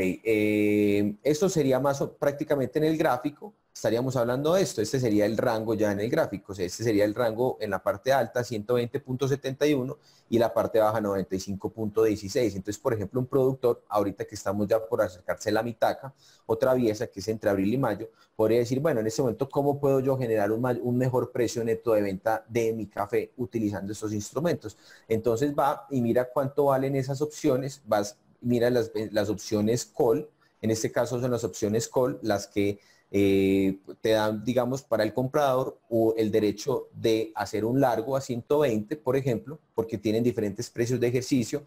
[SPEAKER 1] esto sería más prácticamente en el gráfico, estaríamos hablando de esto, este sería el rango ya en el gráfico, o sea, este sería el rango en la parte alta 120.71 y la parte baja 95.16. Entonces, por ejemplo, un productor, ahorita que estamos ya por acercarse a la mitaca, otra pieza que es entre abril y mayo, podría decir, bueno, en este momento, ¿cómo puedo yo generar un mejor precio neto de venta de mi café utilizando estos instrumentos? Entonces va y mira cuánto valen esas opciones, mira las opciones call, en este caso son las opciones call, las que te dan, digamos, para el comprador o el derecho de hacer un largo a 120, por ejemplo, porque tienen diferentes precios de ejercicio,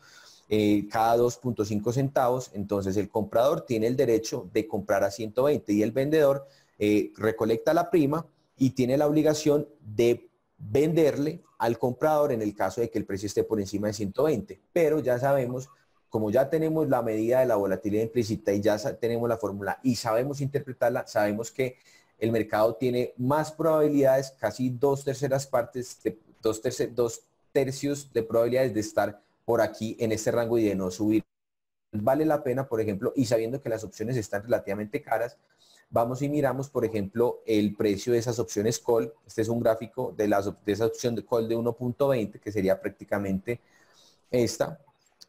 [SPEAKER 1] cada 2.5 centavos. Entonces el comprador tiene el derecho de comprar a 120 y el vendedor recolecta la prima y tiene la obligación de venderle al comprador en el caso de que el precio esté por encima de 120. Pero ya sabemos, como ya tenemos la medida de la volatilidad implícita y ya tenemos la fórmula y sabemos interpretarla, sabemos que el mercado tiene más probabilidades, casi 2/3 partes, 2/3 de probabilidades de estar por aquí en este rango y de no subir. Vale la pena, por ejemplo, y sabiendo que las opciones están relativamente caras, vamos y miramos, por ejemplo, el precio de esas opciones call. Este es un gráfico de esa opción de call de 1.20, que sería prácticamente esta.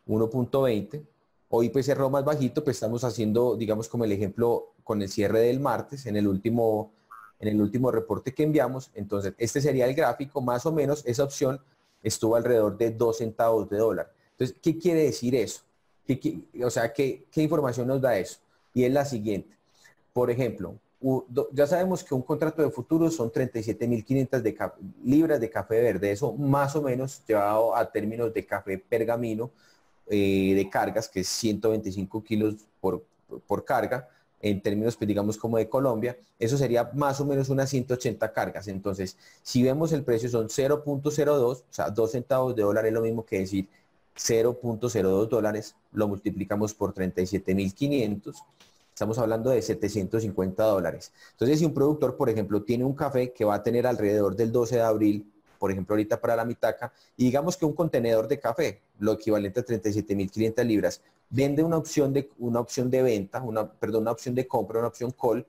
[SPEAKER 1] 1.20, hoy pues cerró más bajito, pues estamos haciendo, digamos, como el ejemplo con el cierre del martes, en el último reporte que enviamos. Entonces, este sería el gráfico, más o menos esa opción estuvo alrededor de 2 centavos de dólar. Entonces, ¿qué quiere decir eso? O sea, ¿qué información nos da eso? Y es la siguiente. Por ejemplo, ya sabemos que un contrato de futuros son 37.500 libras de café verde. Eso más o menos llevado a términos de café pergamino de cargas, que es 125 kilos por carga, en términos, pues, digamos, como de Colombia, eso sería más o menos unas 180 cargas. Entonces, si vemos el precio son 0.02, o sea, 2 centavos de dólar es lo mismo que decir 0.02 dólares, lo multiplicamos por 37.500, estamos hablando de 750 dólares. Entonces, si un productor, por ejemplo, tiene un café que va a tener alrededor del 12 de abril, por ejemplo, ahorita para la Mitaca, y digamos que un contenedor de café, lo equivalente a 37.500 libras, vende una opción de venta, una opción de compra, una opción call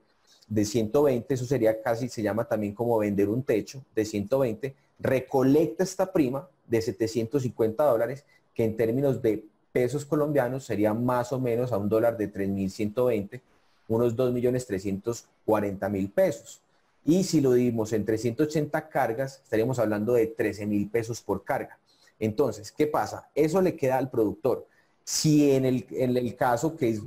[SPEAKER 1] de 120, eso sería casi, se llama también como vender un techo de 120, recolecta esta prima de 750 dólares, que en términos de pesos colombianos sería más o menos a un dólar de 3.120, unos 2.340.000 pesos. Y si lo dividimos entre 180 cargas, estaríamos hablando de 13.000 pesos por carga. Entonces, ¿qué pasa? Eso le queda al productor. Si en el caso que es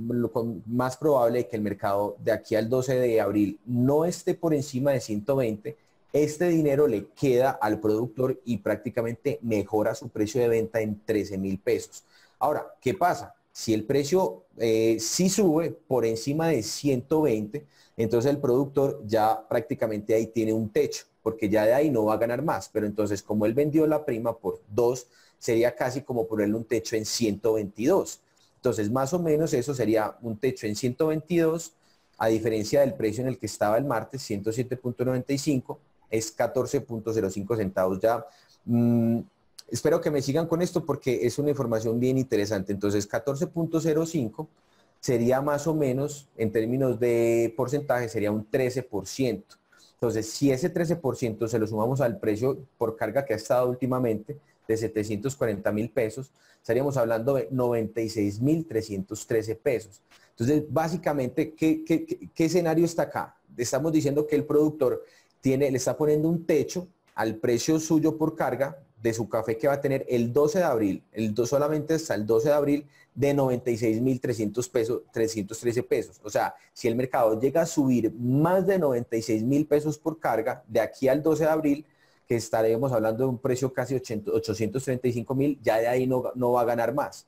[SPEAKER 1] más probable que el mercado de aquí al 12 de abril no esté por encima de 120, este dinero le queda al productor y prácticamente mejora su precio de venta en 13.000 pesos. Ahora, ¿qué pasa? Si el precio sí sube por encima de 120, entonces el productor ya prácticamente ahí tiene un techo, porque ya de ahí no va a ganar más. Pero entonces, como él vendió la prima por 2, sería casi como ponerle un techo en 122. Entonces, más o menos eso sería un techo en 122, a diferencia del precio en el que estaba el martes, 107.95, es 14.05 centavos ya. Espero que me sigan con esto porque es una información bien interesante. Entonces, 14.05 sería más o menos, en términos de porcentaje, sería un 13%. Entonces, si ese 13% se lo sumamos al precio por carga que ha estado últimamente, de 740.000 pesos, estaríamos hablando de 96.313 pesos. Entonces, básicamente, ¿qué escenario está acá? Estamos diciendo que el productor le está poniendo un techo al precio suyo por carga de su café que va a tener el 12 de abril, solamente hasta el 12 de abril, de 96.300 pesos, 313 pesos. O sea, si el mercado llega a subir más de 96.000 pesos por carga de aquí al 12 de abril, que estaremos hablando de un precio casi 835.000, ya de ahí no va a ganar más.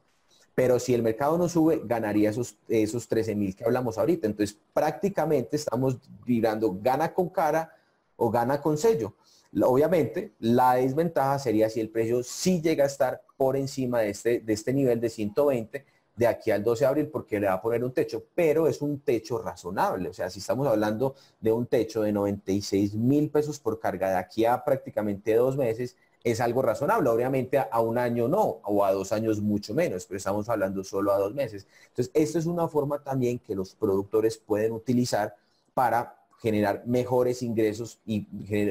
[SPEAKER 1] Pero si el mercado no sube, ganaría esos 13.000 que hablamos ahorita. Entonces, prácticamente estamos vibrando gana con cara o gana con sello. Obviamente, la desventaja sería si el precio sí llega a estar por encima de este nivel de 120 de aquí al 12 de abril, porque le va a poner un techo, pero es un techo razonable. O sea, si estamos hablando de un techo de 96.000 pesos por carga de aquí a prácticamente 2 meses, es algo razonable. Obviamente a un año no, o a 2 años mucho menos, pero estamos hablando solo a 2 meses. Entonces, esto es una forma también que los productores pueden utilizar para generar mejores ingresos y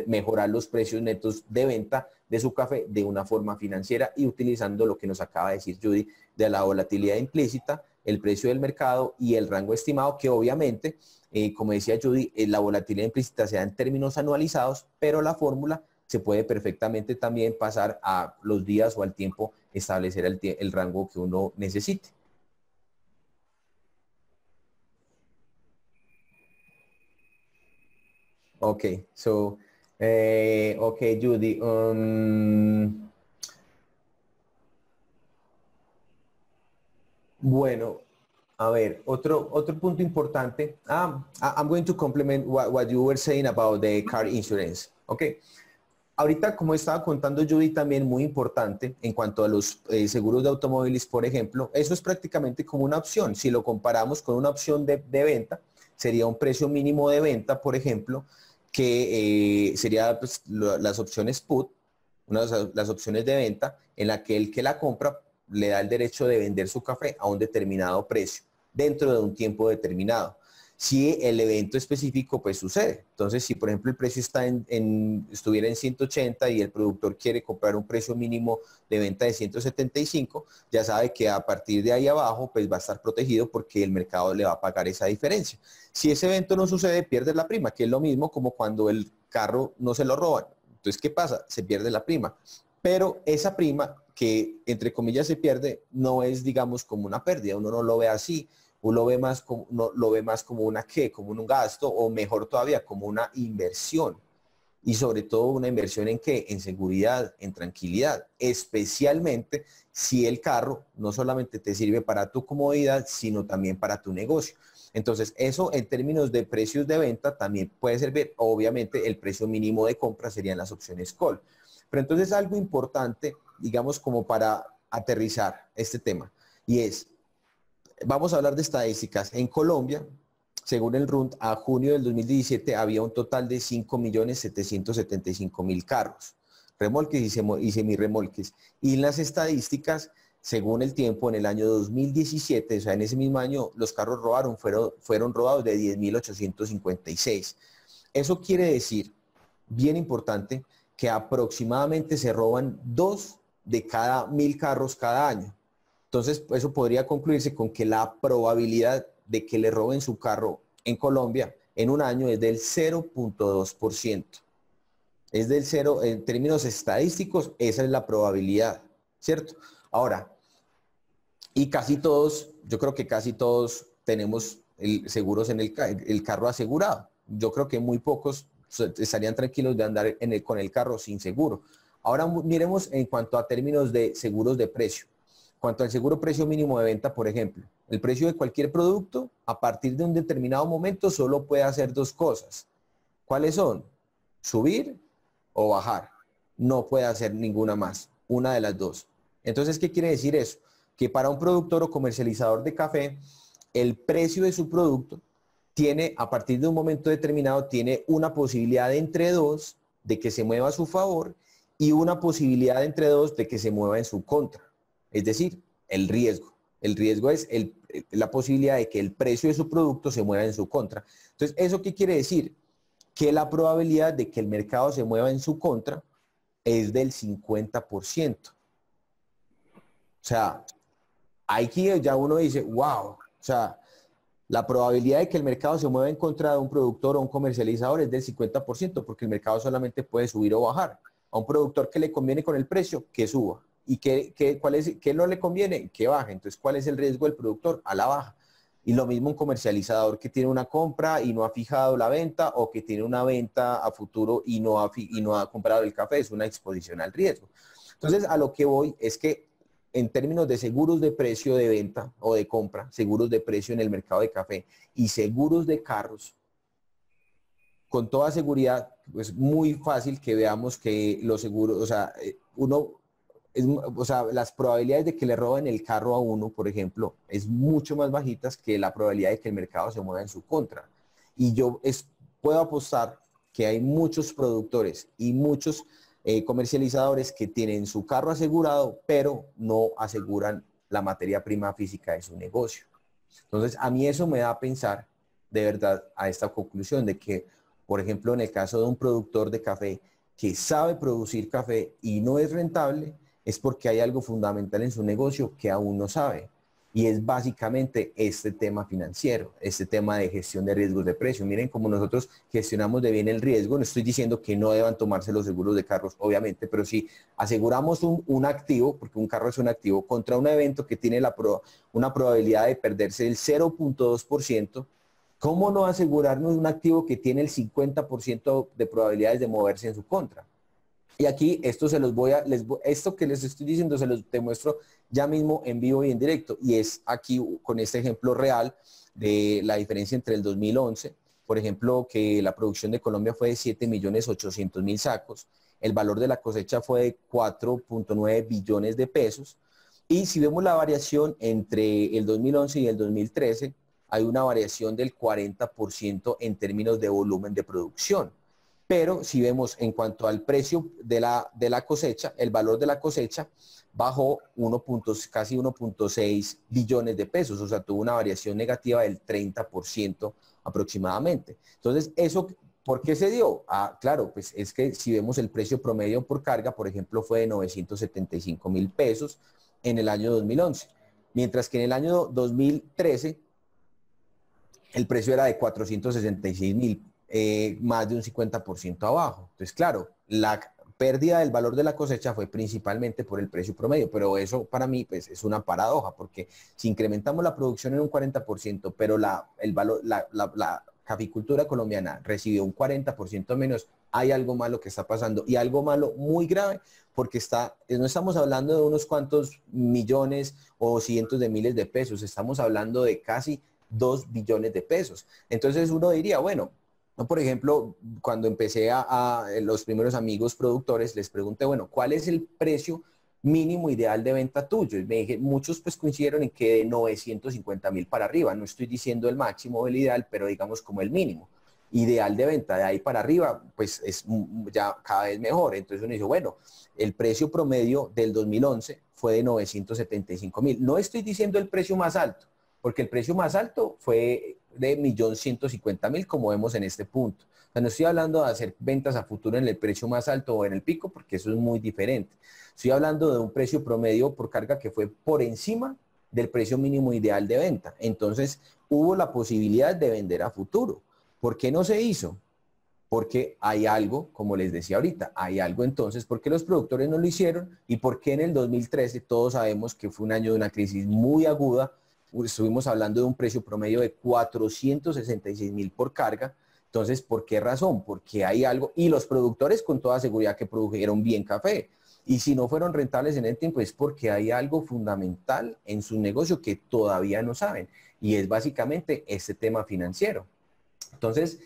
[SPEAKER 1] mejorar los precios netos de venta de su café de una forma financiera y utilizando lo que nos acaba de decir Judy de la volatilidad implícita, el precio del mercado y el rango estimado, que obviamente, como decía Judy, la volatilidad implícita se da en términos anualizados, pero la fórmula se puede perfectamente también pasar a los días o al tiempo, establecer el rango que uno necesite. Okay, so, okay, Judy. Bueno, a ver, otro punto importante. I'm going to complement what you were saying about the car insurance. Okay. Ahorita, como estaba contando Judy, también muy importante en cuanto a los seguros de automóviles, por ejemplo, eso es prácticamente como una opción. Si lo comparamos con una opción de venta, sería un precio mínimo de venta, por ejemplo, que sería pues, las opciones put, las opciones de venta, en la que el que la compra le da el derecho de vender su café a un determinado precio, dentro de un tiempo determinado. Si el evento específico pues sucede. Entonces, si por ejemplo el precio estuviera en 180 y el productor quiere comprar un precio mínimo de venta de 175, ya sabe que a partir de ahí abajo pues va a estar protegido porque el mercado le va a pagar esa diferencia. Si ese evento no sucede, pierde la prima, que es lo mismo como cuando el carro no se lo roban. Entonces, ¿qué pasa? Se pierde la prima. Pero esa prima que, entre comillas, se pierde, no es, digamos, como una pérdida. Uno no lo ve así. Uno lo ve más como, no, lo ve más como una ¿qué? Como un gasto, o mejor todavía, como una inversión. Y sobre todo una inversión en qué? En seguridad, en tranquilidad, especialmente si el carro no solamente te sirve para tu comodidad, sino también para tu negocio. Entonces, eso en términos de precios de venta también puede servir. Obviamente, el precio mínimo de compra serían las opciones call. Pero entonces algo importante, digamos, como para aterrizar este tema, y es, vamos a hablar de estadísticas. En Colombia, según el RUND, a junio del 2017 había un total de 5.775.000 carros, remolques y semirremolques. Y en las estadísticas, según el tiempo, en el año 2017, o sea, en ese mismo año, los carros fueron robados de 10.856. Eso quiere decir, bien importante, que aproximadamente se roban 2 de cada 1.000 carros cada año. Entonces, eso podría concluirse con que la probabilidad de que le roben su carro en Colombia en un año es del 0.2%. Es del cero, en términos estadísticos, esa es la probabilidad, ¿cierto? Ahora, y casi todos, yo creo que casi todos tenemos seguros en el carro asegurado. Yo creo que muy pocos estarían tranquilos de andar con el carro sin seguro. Ahora miremos en cuanto a términos de seguros de precio. En cuanto al seguro precio mínimo de venta, por ejemplo, el precio de cualquier producto a partir de un determinado momento solo puede hacer dos cosas. ¿Cuáles son? Subir o bajar. No puede hacer ninguna más, una de las dos. Entonces, ¿qué quiere decir eso? Que para un productor o comercializador de café, el precio de su producto tiene, a partir de un momento determinado, tiene una posibilidad de entre dos de que se mueva a su favor y una posibilidad de entre dos de que se mueva en su contra. Es decir, el riesgo. El riesgo es la posibilidad de que el precio de su producto se mueva en su contra. Entonces, ¿eso qué quiere decir? Que la probabilidad de que el mercado se mueva en su contra es del 50%. O sea, aquí ya uno dice, wow, o sea, la probabilidad de que el mercado se mueva en contra de un productor o un comercializador es del 50%, porque el mercado solamente puede subir o bajar. A un productor que le conviene con el precio, que suba. ¿Y qué no le conviene? Que baje. Entonces, ¿cuál es el riesgo del productor? A la baja. Y lo mismo un comercializador que tiene una compra y no ha fijado la venta, o que tiene una venta a futuro y no ha comprado el café, es una exposición al riesgo. Entonces, a lo que voy es que en términos de seguros de precio de venta o de compra, seguros de precio en el mercado de café y seguros de carros, con toda seguridad, es muy fácil que veamos que los seguros, o sea, las probabilidades de que le roben el carro a uno, por ejemplo, es mucho más bajitas que la probabilidad de que el mercado se mueva en su contra. Y puedo apostar que hay muchos productores y muchos comercializadores que tienen su carro asegurado, pero no aseguran la materia prima física de su negocio. Entonces, a mí eso me da a pensar, de verdad, a esta conclusión de que, por ejemplo, en el caso de un productor de café que sabe producir café y no es rentable, es porque hay algo fundamental en su negocio que aún no sabe. Y es básicamente este tema financiero, este tema de gestión de riesgos de precio. Miren cómo nosotros gestionamos de bien el riesgo. No estoy diciendo que no deban tomarse los seguros de carros, obviamente, pero si aseguramos un activo, porque un carro es un activo, contra un evento que tiene una probabilidad de perderse del 0.2%, ¿cómo no asegurarnos un activo que tiene el 50% de probabilidades de moverse en su contra? Y aquí esto esto que les estoy diciendo se los demuestro ya mismo en vivo y en directo. Y es aquí con este ejemplo real de la diferencia entre el 2011, por ejemplo, que la producción de Colombia fue de 7.800.000 sacos, el valor de la cosecha fue de 4.9 billones de pesos. Y si vemos la variación entre el 2011 y el 2013, hay una variación del 40% en términos de volumen de producción. Pero si vemos en cuanto al precio de la cosecha, el valor de la cosecha bajó casi 1.6 billones de pesos, o sea, tuvo una variación negativa del 30% aproximadamente. Entonces, ¿eso por qué se dio? Ah, claro, pues es que si vemos el precio promedio por carga, por ejemplo, fue de 975.000 pesos en el año 2011, mientras que en el año 2013 el precio era de 466.000, más de un 50% abajo. Entonces, claro, pérdida del valor de la cosecha fue principalmente por el precio promedio, pero eso para mí pues, es una paradoja, porque si incrementamos la producción en un 40%, pero la caficultura colombiana recibió un 40% menos, hay algo malo que está pasando, y algo malo muy grave, porque no estamos hablando de unos cuantos millones o cientos de miles de pesos, estamos hablando de casi 2 billones de pesos. Entonces uno diría, bueno, no, por ejemplo, cuando empecé a los primeros amigos productores, les pregunté, bueno, ¿cuál es el precio mínimo ideal de venta tuyo? Y me dije, muchos pues coincidieron en que de 950.000 para arriba, no estoy diciendo el máximo o el ideal, pero digamos como el mínimo ideal de venta, de ahí para arriba, pues es ya cada vez mejor. Entonces uno dice, bueno, el precio promedio del 2011 fue de 975.000. No estoy diciendo el precio más alto, porque el precio más alto fue de 1.150.000, como vemos en este punto. O sea, no estoy hablando de hacer ventas a futuro en el precio más alto o en el pico, porque eso es muy diferente. Estoy hablando de un precio promedio por carga que fue por encima del precio mínimo ideal de venta. Entonces, hubo la posibilidad de vender a futuro. ¿Por qué no se hizo? Porque hay algo, como les decía ahorita, hay algo entonces, ¿por qué los productores no lo hicieron? Y por qué en el 2013 todos sabemos que fue un año de una crisis muy aguda, estuvimos hablando de un precio promedio de 466.000 por carga. Entonces, ¿por qué razón? Porque hay algo, y los productores con toda seguridad que produjeron bien café. Y si no fueron rentables en el tiempo es porque hay algo fundamental en su negocio que todavía no saben. Y es básicamente este tema financiero. Entonces,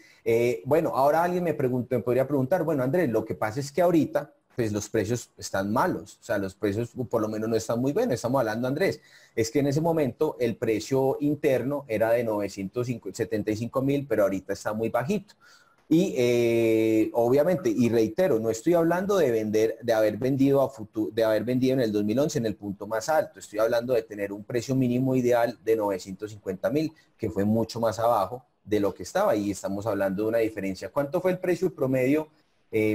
[SPEAKER 1] bueno, ahora alguien me podría preguntar, bueno, Andrés, lo que pasa es que ahorita pues los precios están malos, o sea, los precios por lo menos no están muy buenos. Estamos hablando, Andrés, es que en ese momento el precio interno era de 975.000, pero ahorita está muy bajito. Y obviamente, y reitero, no estoy hablando de vender, de haber vendido a futuro, de haber vendido en el 2011 en el punto más alto. Estoy hablando de tener un precio mínimo ideal de 950.000, que fue mucho más abajo de lo que estaba. Y estamos hablando de una diferencia. ¿Cuánto fue el precio promedio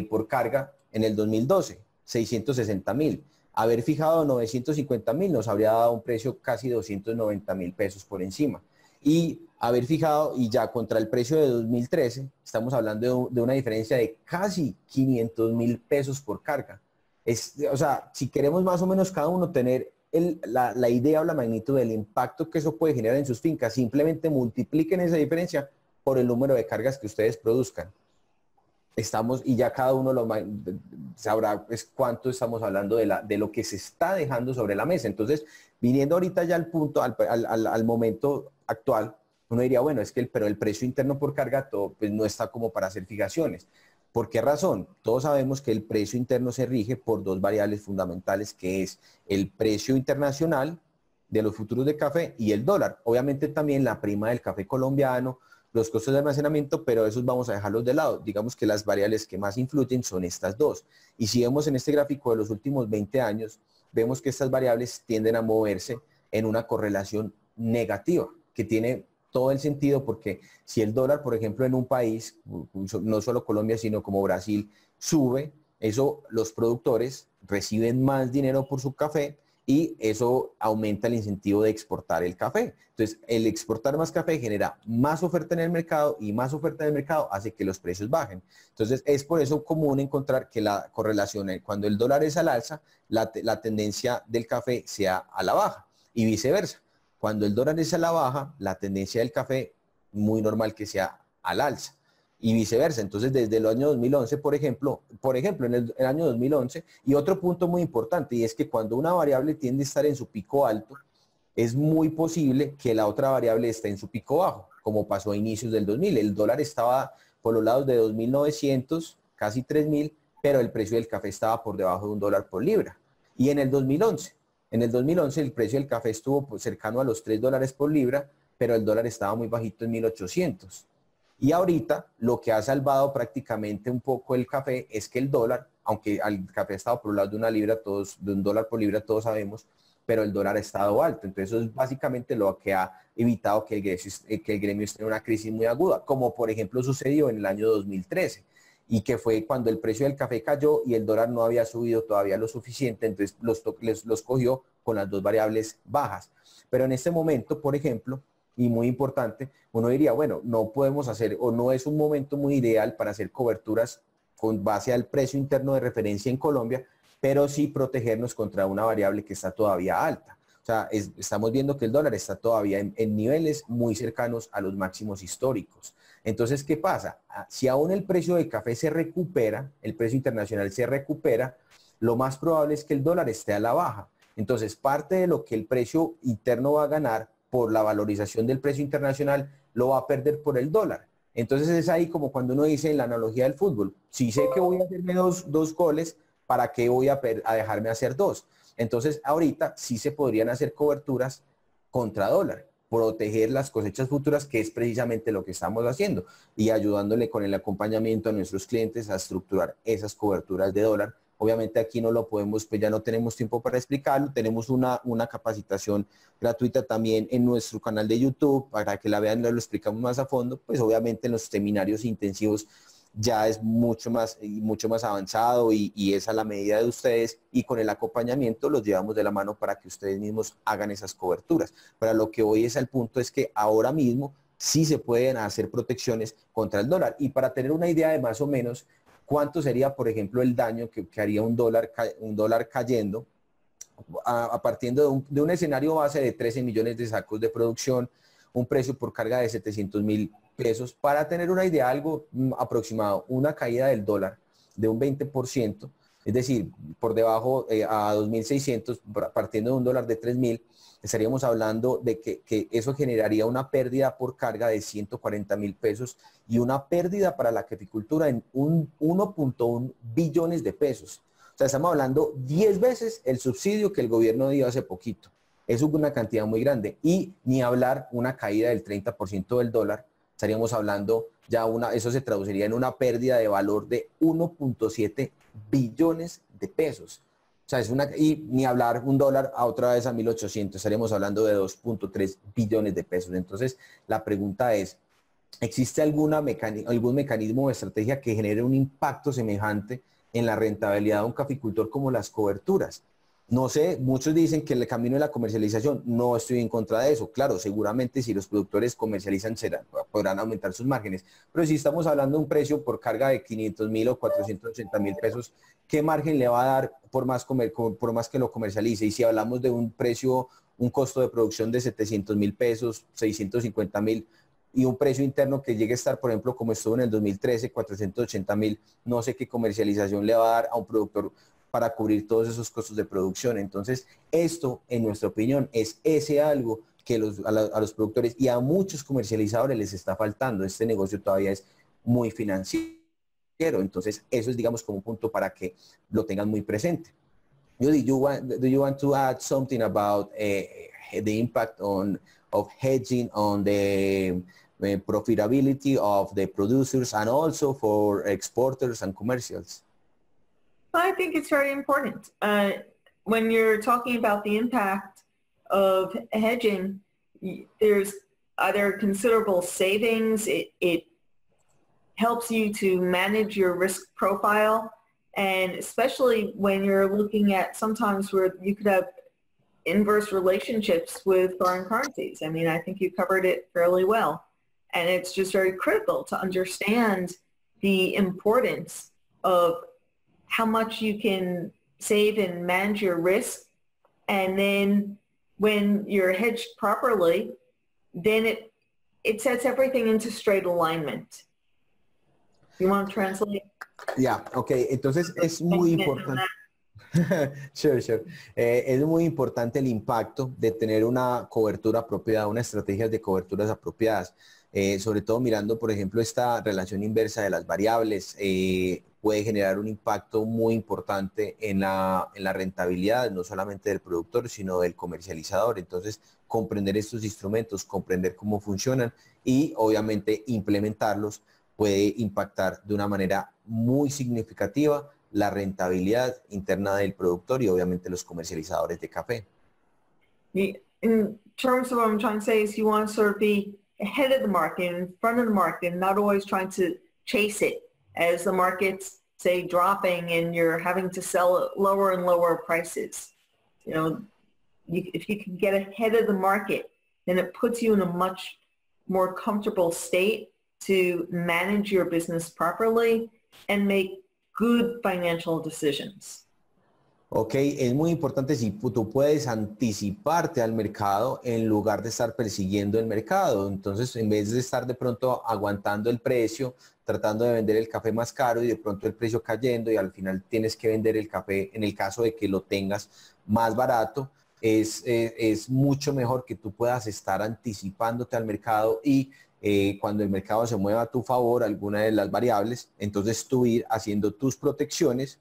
[SPEAKER 1] por carga en el 2012? 660.000. Haber fijado 950.000 nos habría dado un precio casi 290.000 pesos por encima. Y haber fijado, y ya contra el precio de 2013, estamos hablando de una diferencia de casi 500.000 pesos por carga. O sea, si queremos más o menos cada uno tener la idea o la magnitud del impacto que eso puede generar en sus fincas, simplemente multipliquen esa diferencia por el número de cargas que ustedes produzcan. Y ya cada uno sabrá pues, cuánto estamos hablando de lo que se está dejando sobre la mesa. Entonces, viniendo ahorita ya al punto, al momento actual, uno diría, bueno, pero el precio interno por carga todo, pues, no está como para hacer fijaciones. ¿Por qué razón? Todos sabemos que el precio interno se rige por dos variables fundamentales, que es el precio internacional de los futuros de café y el dólar. Obviamente también la prima del café colombiano, los costos de almacenamiento, pero esos vamos a dejarlos de lado. Digamos que las variables que más influyen son estas dos. Y si vemos en este gráfico de los últimos 20 años, vemos que estas variables tienden a moverse en una correlación negativa, que tiene todo el sentido porque si el dólar, por ejemplo, en un país, no solo Colombia, sino como Brasil, sube, eso los productores reciben más dinero por su café y eso aumenta el incentivo de exportar el café. Entonces, el exportar más café genera más oferta en el mercado y más oferta en el mercado hace que los precios bajen. Entonces, es por eso común encontrar que la correlación, cuando el dólar es al alza, la tendencia del café sea a la baja y viceversa. Cuando el dólar es a la baja, la tendencia del café, muy normal que sea al alza y viceversa. Entonces, desde el año 2011, por ejemplo, en el año 2011, y otro punto muy importante, y es que cuando una variable tiende a estar en su pico alto, es muy posible que la otra variable esté en su pico bajo, como pasó a inicios del 2000. El dólar estaba por los lados de 2.900, casi 3.000, pero el precio del café estaba por debajo de $1 por libra. Y en el 2011 el precio del café estuvo cercano a los $3 por libra, pero el dólar estaba muy bajito en 1.800. Y ahorita lo que ha salvado prácticamente un poco el café es que el dólar, aunque el café ha estado por un lado de $1 por libra, todos sabemos, pero el dólar ha estado alto. Entonces eso es básicamente lo que ha evitado que el gremio esté en una crisis muy aguda, como por ejemplo sucedió en el año 2013, y que fue cuando el precio del café cayó y el dólar no había subido todavía lo suficiente, entonces los cogió con las dos variables bajas. Pero en este momento, por ejemplo, y muy importante, uno diría, bueno, no podemos hacer o no es un momento muy ideal para hacer coberturas con base al precio interno de referencia en Colombia, pero sí protegernos contra una variable que está todavía alta. O sea, estamos viendo que el dólar está todavía en niveles muy cercanos a los máximos históricos. Entonces, ¿qué pasa? Si aún el precio del café se recupera, el precio internacional se recupera, lo más probable es que el dólar esté a la baja. Entonces, parte de lo que el precio interno va a ganar por la valorización del precio internacional, lo va a perder por el dólar. Entonces, es ahí como cuando uno dice en la analogía del fútbol, si sé que voy a hacerme dos goles, ¿para qué voy a dejarme hacer dos? Entonces, ahorita sí se podrían hacer coberturas contra dólar, proteger las cosechas futuras, que es precisamente lo que estamos haciendo, y ayudándole con el acompañamiento a nuestros clientes a estructurar esas coberturas de dólar. Obviamente aquí no lo podemos, pues ya no tenemos tiempo para explicarlo, tenemos una capacitación gratuita también en nuestro canal de YouTube, para que la vean, lo explicamos más a fondo, pues obviamente en los seminarios intensivos ya es mucho más avanzado y es a la medida de ustedes, y con el acompañamiento los llevamos de la mano para que ustedes mismos hagan esas coberturas. Pero lo que hoy es al punto es que ahora mismo sí se pueden hacer protecciones contra el dólar. Y para tener una idea de más o menos cuánto sería, por ejemplo, el daño que haría un dólar cayendo, partiendo de un escenario base de 13 millones de sacos de producción, un precio por carga de 700.000 pesos, para tener una idea, algo aproximado, una caída del dólar de un 20%, es decir, por debajo a 2.600, partiendo de un dólar de 3.000, estaríamos hablando de que eso generaría una pérdida por carga de 140.000 pesos y una pérdida para la caficultura en 1.1 billones de pesos. O sea, estamos hablando 10 veces el subsidio que el gobierno dio hace poquito. Eso es una cantidad muy grande. Y ni hablar una caída del 30% del dólar, estaríamos hablando ya eso se traduciría en una pérdida de valor de 1.7 billones de pesos. O sea, y ni hablar un dólar a otra vez a 1.800, estaríamos hablando de 2.3 billones de pesos. Entonces, la pregunta es, ¿existe algún mecanismo o estrategia que genere un impacto semejante en la rentabilidad de un caficultor como las coberturas? No sé, muchos dicen que el camino de la comercialización, no estoy en contra de eso. Claro, seguramente si los productores comercializan podrán aumentar sus márgenes, pero si estamos hablando de un precio por carga de 500.000 o 480.000 pesos, ¿qué margen le va a dar por más que lo comercialice? Y si hablamos de un precio, un costo de producción de 700.000 pesos, 650.000, y un precio interno que llegue a estar, por ejemplo, como estuvo en el 2013, 480.000, no sé qué comercialización le va a dar a un productor para cubrir todos esos costos de producción. Entonces, esto, en nuestra opinión, es ese algo que a los productores y a muchos comercializadores les está faltando. Este negocio todavía es muy financiero. Entonces, eso es, digamos, como un punto para que lo tengan muy presente. Do you want to add something about the impact of hedging on the profitability of the producers and also for exporters and commercials?
[SPEAKER 2] I think it's very important. When you're talking about the impact of hedging, there's either considerable savings. It helps you to manage your risk profile. And especially when you're looking at sometimes where you could have inverse relationships with foreign currencies. I mean, I think you covered it fairly well. And it's just very critical to understand the importance of how much you can save and manage your risk. And then when you're hedged properly, then it sets everything into straight alignment. You want to translate?
[SPEAKER 1] Yeah, okay. Entonces es muy importante. Sure. Es muy importante el impacto de tener una cobertura apropiada, una estrategia de coberturas apropiadas. Sobre todo mirando, por ejemplo, esta relación inversa de las variables, puede generar un impacto muy importante en la rentabilidad, no solamente del productor, sino del comercializador. Entonces, comprender estos instrumentos, comprender cómo funcionan y obviamente implementarlos puede impactar de una manera muy significativa la rentabilidad interna del productor y obviamente los comercializadores de café.
[SPEAKER 2] In terms of what I'm trying to say is you want to sort of be ahead of the market, in front of the market, and not always trying to chase it as the market's, say, dropping and you're having to sell at lower and lower prices. You know, if you can get ahead of the market, then it puts you in a much more comfortable state to manage your business properly and make good financial decisions.
[SPEAKER 1] Ok, es muy importante si tú puedes anticiparte al mercado en lugar de estar persiguiendo el mercado. Entonces, en vez de estar de pronto aguantando el precio, tratando de vender el café más caro y de pronto el precio cayendo y al final tienes que vender el café en el caso de que lo tengas más barato, es mucho mejor que tú puedas estar anticipándote al mercado y cuando el mercado se mueva a tu favor, alguna de las variables, entonces tú ir haciendo tus protecciones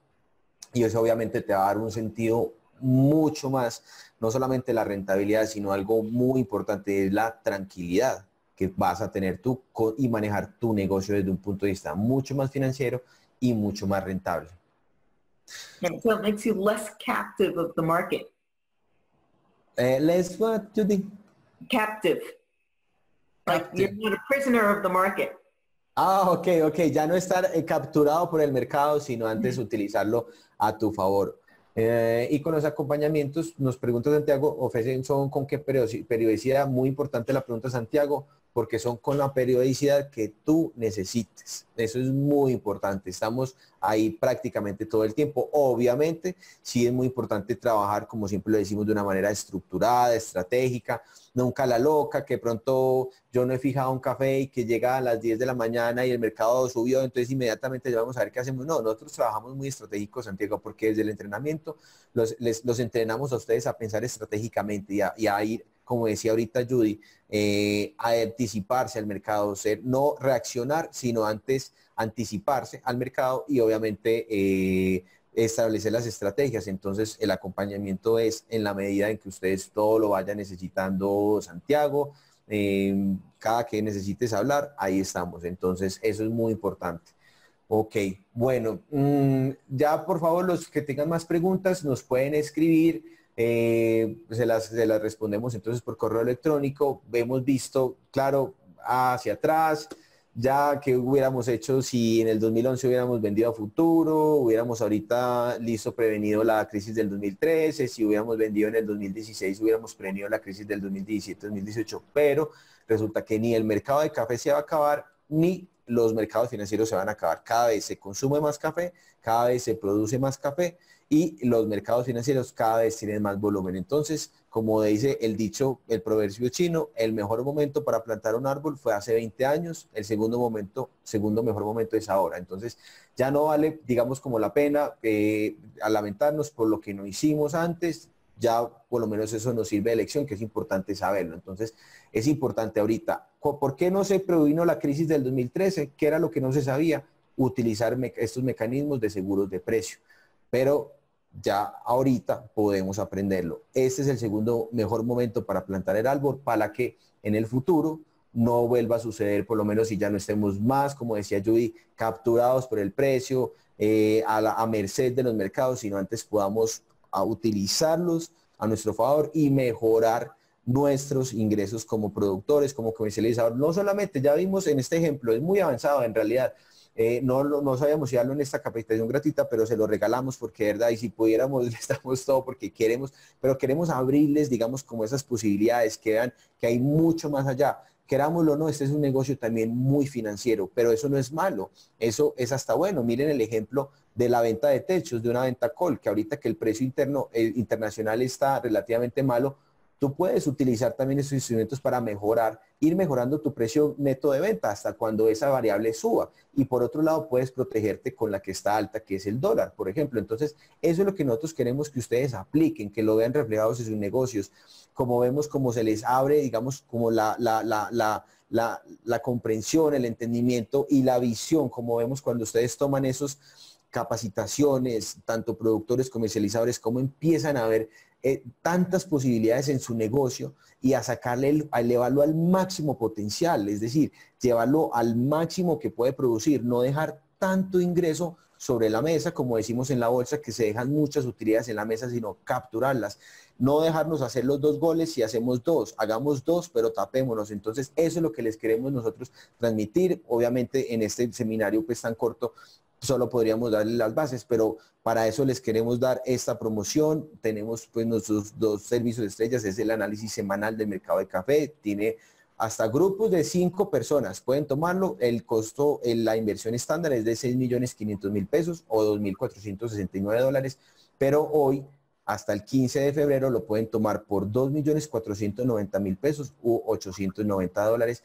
[SPEAKER 1] y eso obviamente te va a dar un sentido mucho más, no solamente la rentabilidad, sino algo muy importante, es la tranquilidad que vas a tener tú y manejar tu negocio desde un punto de vista mucho más financiero y mucho más rentable.
[SPEAKER 2] And so it makes you less captive of the market.
[SPEAKER 1] Let's what, Judy?
[SPEAKER 2] Captive. Like
[SPEAKER 1] Captive.
[SPEAKER 2] you're not a prisoner of the market.
[SPEAKER 1] Ah, ok, ok. Ya no estar capturado por el mercado, sino antes utilizarlo a tu favor. Y con los acompañamientos, nos pregunta Santiago, ofrecen son con qué periodicidad, muy importante la pregunta Santiago, porque son con la periodicidad que tú necesites. Eso es muy importante. Estamos ahí prácticamente todo el tiempo. Obviamente, sí es muy importante trabajar, como siempre lo decimos, de una manera estructurada, estratégica, nunca la loca, que pronto yo no he fijado un café y que llega a las 10 de la mañana y el mercado subió, entonces inmediatamente ya vamos a ver qué hacemos. No, nosotros trabajamos muy estratégicos, Santiago, porque desde el entrenamiento los entrenamos a ustedes a pensar estratégicamente y a ir, como decía ahorita Judy, a anticiparse al mercado, no reaccionar, sino antes anticiparse al mercado y obviamente establecer las estrategias. Entonces el acompañamiento es en la medida en que ustedes todo lo vayan necesitando, Santiago, cada que necesites hablar, ahí estamos. Entonces eso es muy importante. Ok, bueno, ya por favor los que tengan más preguntas nos pueden escribir, se las respondemos entonces por correo electrónico. Hemos visto, claro, hacia atrás, ya que hubiéramos hecho si en el 2011 hubiéramos vendido a futuro, hubiéramos ahorita listo prevenido la crisis del 2013, si hubiéramos vendido en el 2016 hubiéramos prevenido la crisis del 2017-2018, pero resulta que ni el mercado de café se va a acabar, ni los mercados financieros se van a acabar. Cada vez se consume más café, cada vez se produce más café y los mercados financieros cada vez tienen más volumen. Entonces, como dice el dicho, el proverbio chino, el mejor momento para plantar un árbol fue hace 20 años, el segundo mejor momento es ahora. Entonces, ya no vale, digamos, como la pena a lamentarnos por lo que no hicimos antes, ya por lo menos eso nos sirve de lección, que es importante saberlo. Entonces, es importante ahorita. ¿Por qué no se previno la crisis del 2013? ¿Qué era lo que no se sabía? Utilizar estos mecanismos de seguros de precio. Pero ya ahorita podemos aprenderlo. Este es el segundo mejor momento para plantar el árbol para que en el futuro no vuelva a suceder, por lo menos si ya no estemos más, como decía Judy, capturados por el precio, a merced de los mercados, sino antes podamos utilizarlos a nuestro favor y mejorar nuestros ingresos como productores, como comercializadores. No solamente, ya vimos en este ejemplo, es muy avanzado en realidad, no sabíamos si darlo en esta capacitación gratuita, pero se lo regalamos porque de verdad, y si pudiéramos, le damos todo porque queremos, pero queremos abrirles, digamos, como esas posibilidades, que vean que hay mucho más allá. Querámoslo o no, este es un negocio también muy financiero, pero eso no es malo, eso es hasta bueno. Miren el ejemplo de la venta de techos, de una venta call, que ahorita que el precio internacional está relativamente malo, tú puedes utilizar también esos instrumentos para mejorar, ir mejorando tu precio neto de venta hasta cuando esa variable suba. Y por otro lado, puedes protegerte con la que está alta, que es el dólar, por ejemplo. Entonces, eso es lo que nosotros queremos que ustedes apliquen, que lo vean reflejados en sus negocios. Como vemos, como se les abre, digamos, como la comprensión, el entendimiento y la visión, como vemos cuando ustedes toman esos capacitaciones, tanto productores, comercializadores, cómo empiezan a ver tantas posibilidades en su negocio y a sacarle, a elevarlo al máximo potencial, es decir, llevarlo al máximo que puede producir, no dejar tanto ingreso sobre la mesa, como decimos en la bolsa, que se dejan muchas utilidades en la mesa, sino capturarlas. No dejarnos hacer los 2 goles si hacemos 2, hagamos 2, pero tapémonos. Entonces, eso es lo que les queremos nosotros transmitir. Obviamente, en este seminario pues tan corto, solo podríamos darle las bases, pero para eso les queremos dar esta promoción. Tenemos pues nuestros 2 servicios de estrellas, es el análisis semanal del mercado de café, tiene hasta grupos de 5 personas pueden tomarlo. El costo, la inversión estándar es de 6.500.000 pesos o $2.469, pero hoy, hasta el 15 de febrero, lo pueden tomar por 2.490.000 pesos u $890.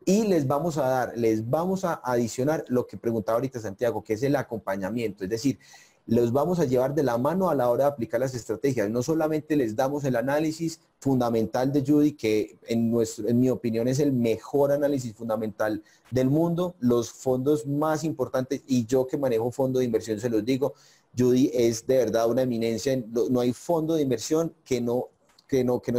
[SPEAKER 1] Y les vamos a adicionar lo que preguntaba ahorita Santiago, que es el acompañamiento. Es decir, los vamos a llevar de la mano a la hora de aplicar las estrategias. No solamente les damos el análisis fundamental de Judy, que en mi opinión es el mejor análisis fundamental del mundo, los fondos más importantes, y yo que manejo fondo de inversión se los digo, Judy es de verdad una eminencia. No hay fondo de inversión que no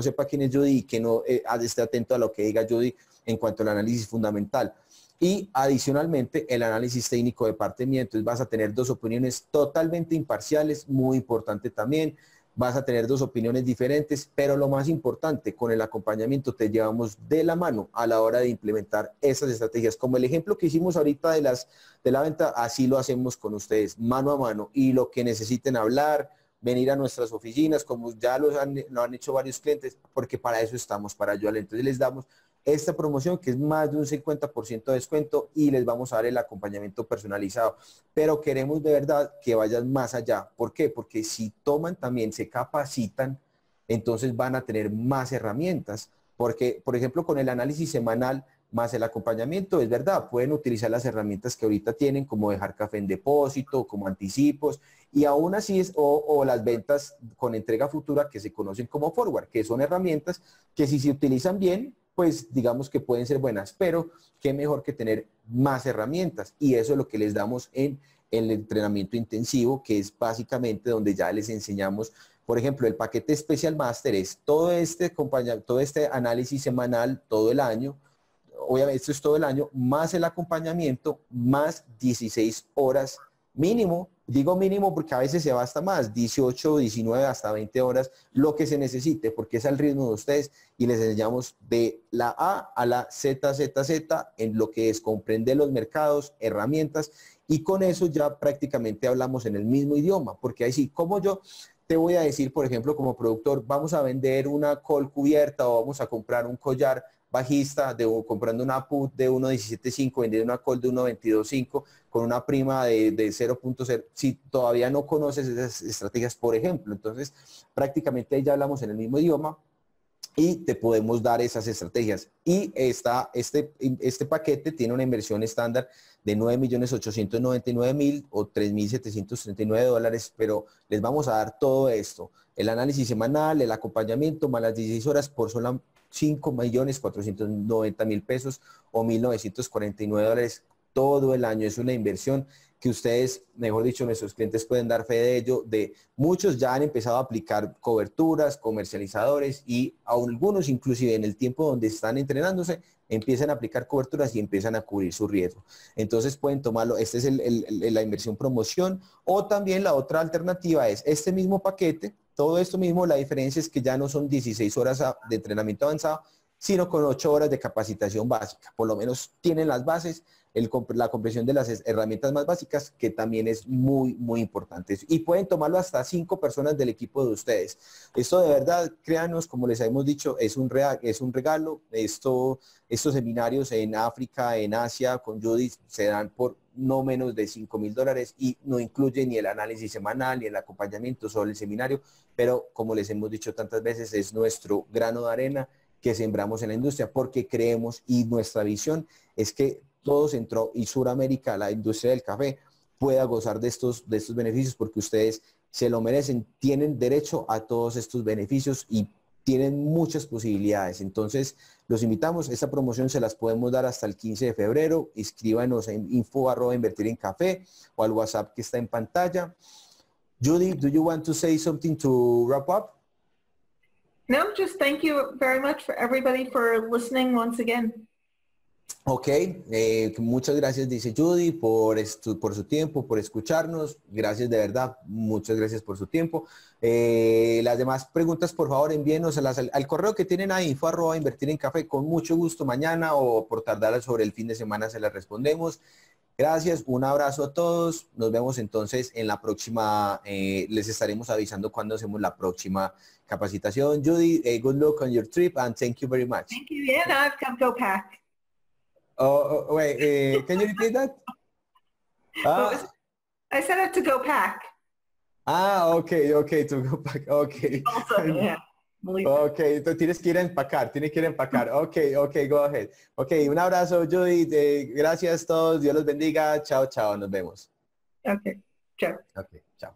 [SPEAKER 1] sepa quién es Judy y que no esté atento a lo que diga Judy en cuanto al análisis fundamental. Y adicionalmente el análisis técnico de parte mía. Entonces vas a tener 2 opiniones totalmente imparciales, muy importante también. Vas a tener 2 opiniones diferentes, pero lo más importante, con el acompañamiento te llevamos de la mano a la hora de implementar esas estrategias. Como el ejemplo que hicimos ahorita de la venta, así lo hacemos con ustedes, mano a mano. Y lo que necesiten hablar, venir a nuestras oficinas, como ya lo han hecho varios clientes, porque para eso estamos, para ayudarles. Entonces les damos esta promoción que es más de un 50% de descuento y les vamos a dar el acompañamiento personalizado. Pero queremos de verdad que vayan más allá. ¿Por qué? Porque si toman también, se capacitan, entonces van a tener más herramientas. Porque, por ejemplo, con el análisis semanal más el acompañamiento, es verdad, pueden utilizar las herramientas que ahorita tienen, como dejar café en depósito, como anticipos, y aún así o las ventas con entrega futura que se conocen como forward, que son herramientas que si se utilizan bien, pues digamos que pueden ser buenas, pero qué mejor que tener más herramientas, y eso es lo que les damos en el entrenamiento intensivo, que es básicamente donde ya les enseñamos. Por ejemplo, el paquete Special Master es todo este análisis semanal todo el año. Obviamente esto es todo el año, más el acompañamiento, más 16 horas mínimo. Digo mínimo porque a veces se va hasta más, 18, 19, hasta 20 horas, lo que se necesite, porque es al ritmo de ustedes, y les enseñamos de la A a la Z en lo que es comprender los mercados, herramientas, y con eso ya prácticamente hablamos en el mismo idioma, porque ahí sí, como yo te voy a decir, por ejemplo, como productor, vamos a vender una col cubierta o vamos a comprar un collar bajista, comprando una put de 1.17.5, vendiendo una call de 1.22.5 con una prima de 0.0, si todavía no conoces esas estrategias, por ejemplo. Entonces, prácticamente ya hablamos en el mismo idioma y te podemos dar esas estrategias. Y este paquete tiene una inversión estándar de 9.899.000 o $3.739, pero les vamos a dar todo esto, el análisis semanal, el acompañamiento, más las 16 horas por solo 5.490.000 pesos o $1.949 todo el año. Es una inversión que ustedes, mejor dicho, nuestros clientes pueden dar fe de ello. De muchos ya han empezado a aplicar coberturas, comercializadores, y algunos inclusive en el tiempo donde están entrenándose empiezan a aplicar coberturas y empiezan a cubrir su riesgo. Entonces pueden tomarlo. Esta es la inversión promoción, o también la otra alternativa es este mismo paquete. Todo esto mismo, la diferencia es que ya no son 16 horas de entrenamiento avanzado, sino con 8 horas de capacitación básica. Por lo menos tienen las bases, la comprensión de las herramientas más básicas, que también es muy, muy importante. Y pueden tomarlo hasta 5 personas del equipo de ustedes. Esto de verdad, créanos, como les hemos dicho, es un regalo. Estos seminarios en África, en Asia, con Judy, se dan por no menos de $5.000 y no incluye ni el análisis semanal ni el acompañamiento, solo el seminario, pero como les hemos dicho tantas veces, es nuestro grano de arena que sembramos en la industria, porque creemos, y nuestra visión es que todo Centro y Suramérica, la industria del café, pueda gozar de estos beneficios, porque ustedes se lo merecen, tienen derecho a todos estos beneficios y tienen muchas posibilidades. Entonces, los invitamos. Esta promoción se las podemos dar hasta el 15 de febrero. Escríbanos en info@invertirencafé o al WhatsApp que está en pantalla. Judy, do you want to say something to wrap up?
[SPEAKER 2] No, just thank you very much for everybody for listening once again.
[SPEAKER 1] Ok, muchas gracias, dice Judy, por su tiempo, por escucharnos. Gracias de verdad, muchas gracias por su tiempo. Las demás preguntas, por favor, envíenos al correo que tienen ahí, info@invertirencafé, con mucho gusto mañana, o por tardar sobre el fin de semana se las respondemos. Gracias, un abrazo a todos. Nos vemos entonces en la próxima. Les estaremos avisando cuando hacemos la próxima capacitación. Judy, good luck on your trip and thank you very much.
[SPEAKER 2] Thank you. Yeah, now I've come go pack.
[SPEAKER 1] Wait, can you repeat that?
[SPEAKER 2] I said I have to go pack.
[SPEAKER 1] Okay, to go back, okay.
[SPEAKER 2] Also, yeah.
[SPEAKER 1] Ok, entonces tienes que ir a empacar. Ok, go ahead. Ok, un abrazo, Judith. Gracias a todos. Dios los bendiga. Chao, chao. Nos vemos.
[SPEAKER 2] Okay, ciao.
[SPEAKER 1] Ok, chao.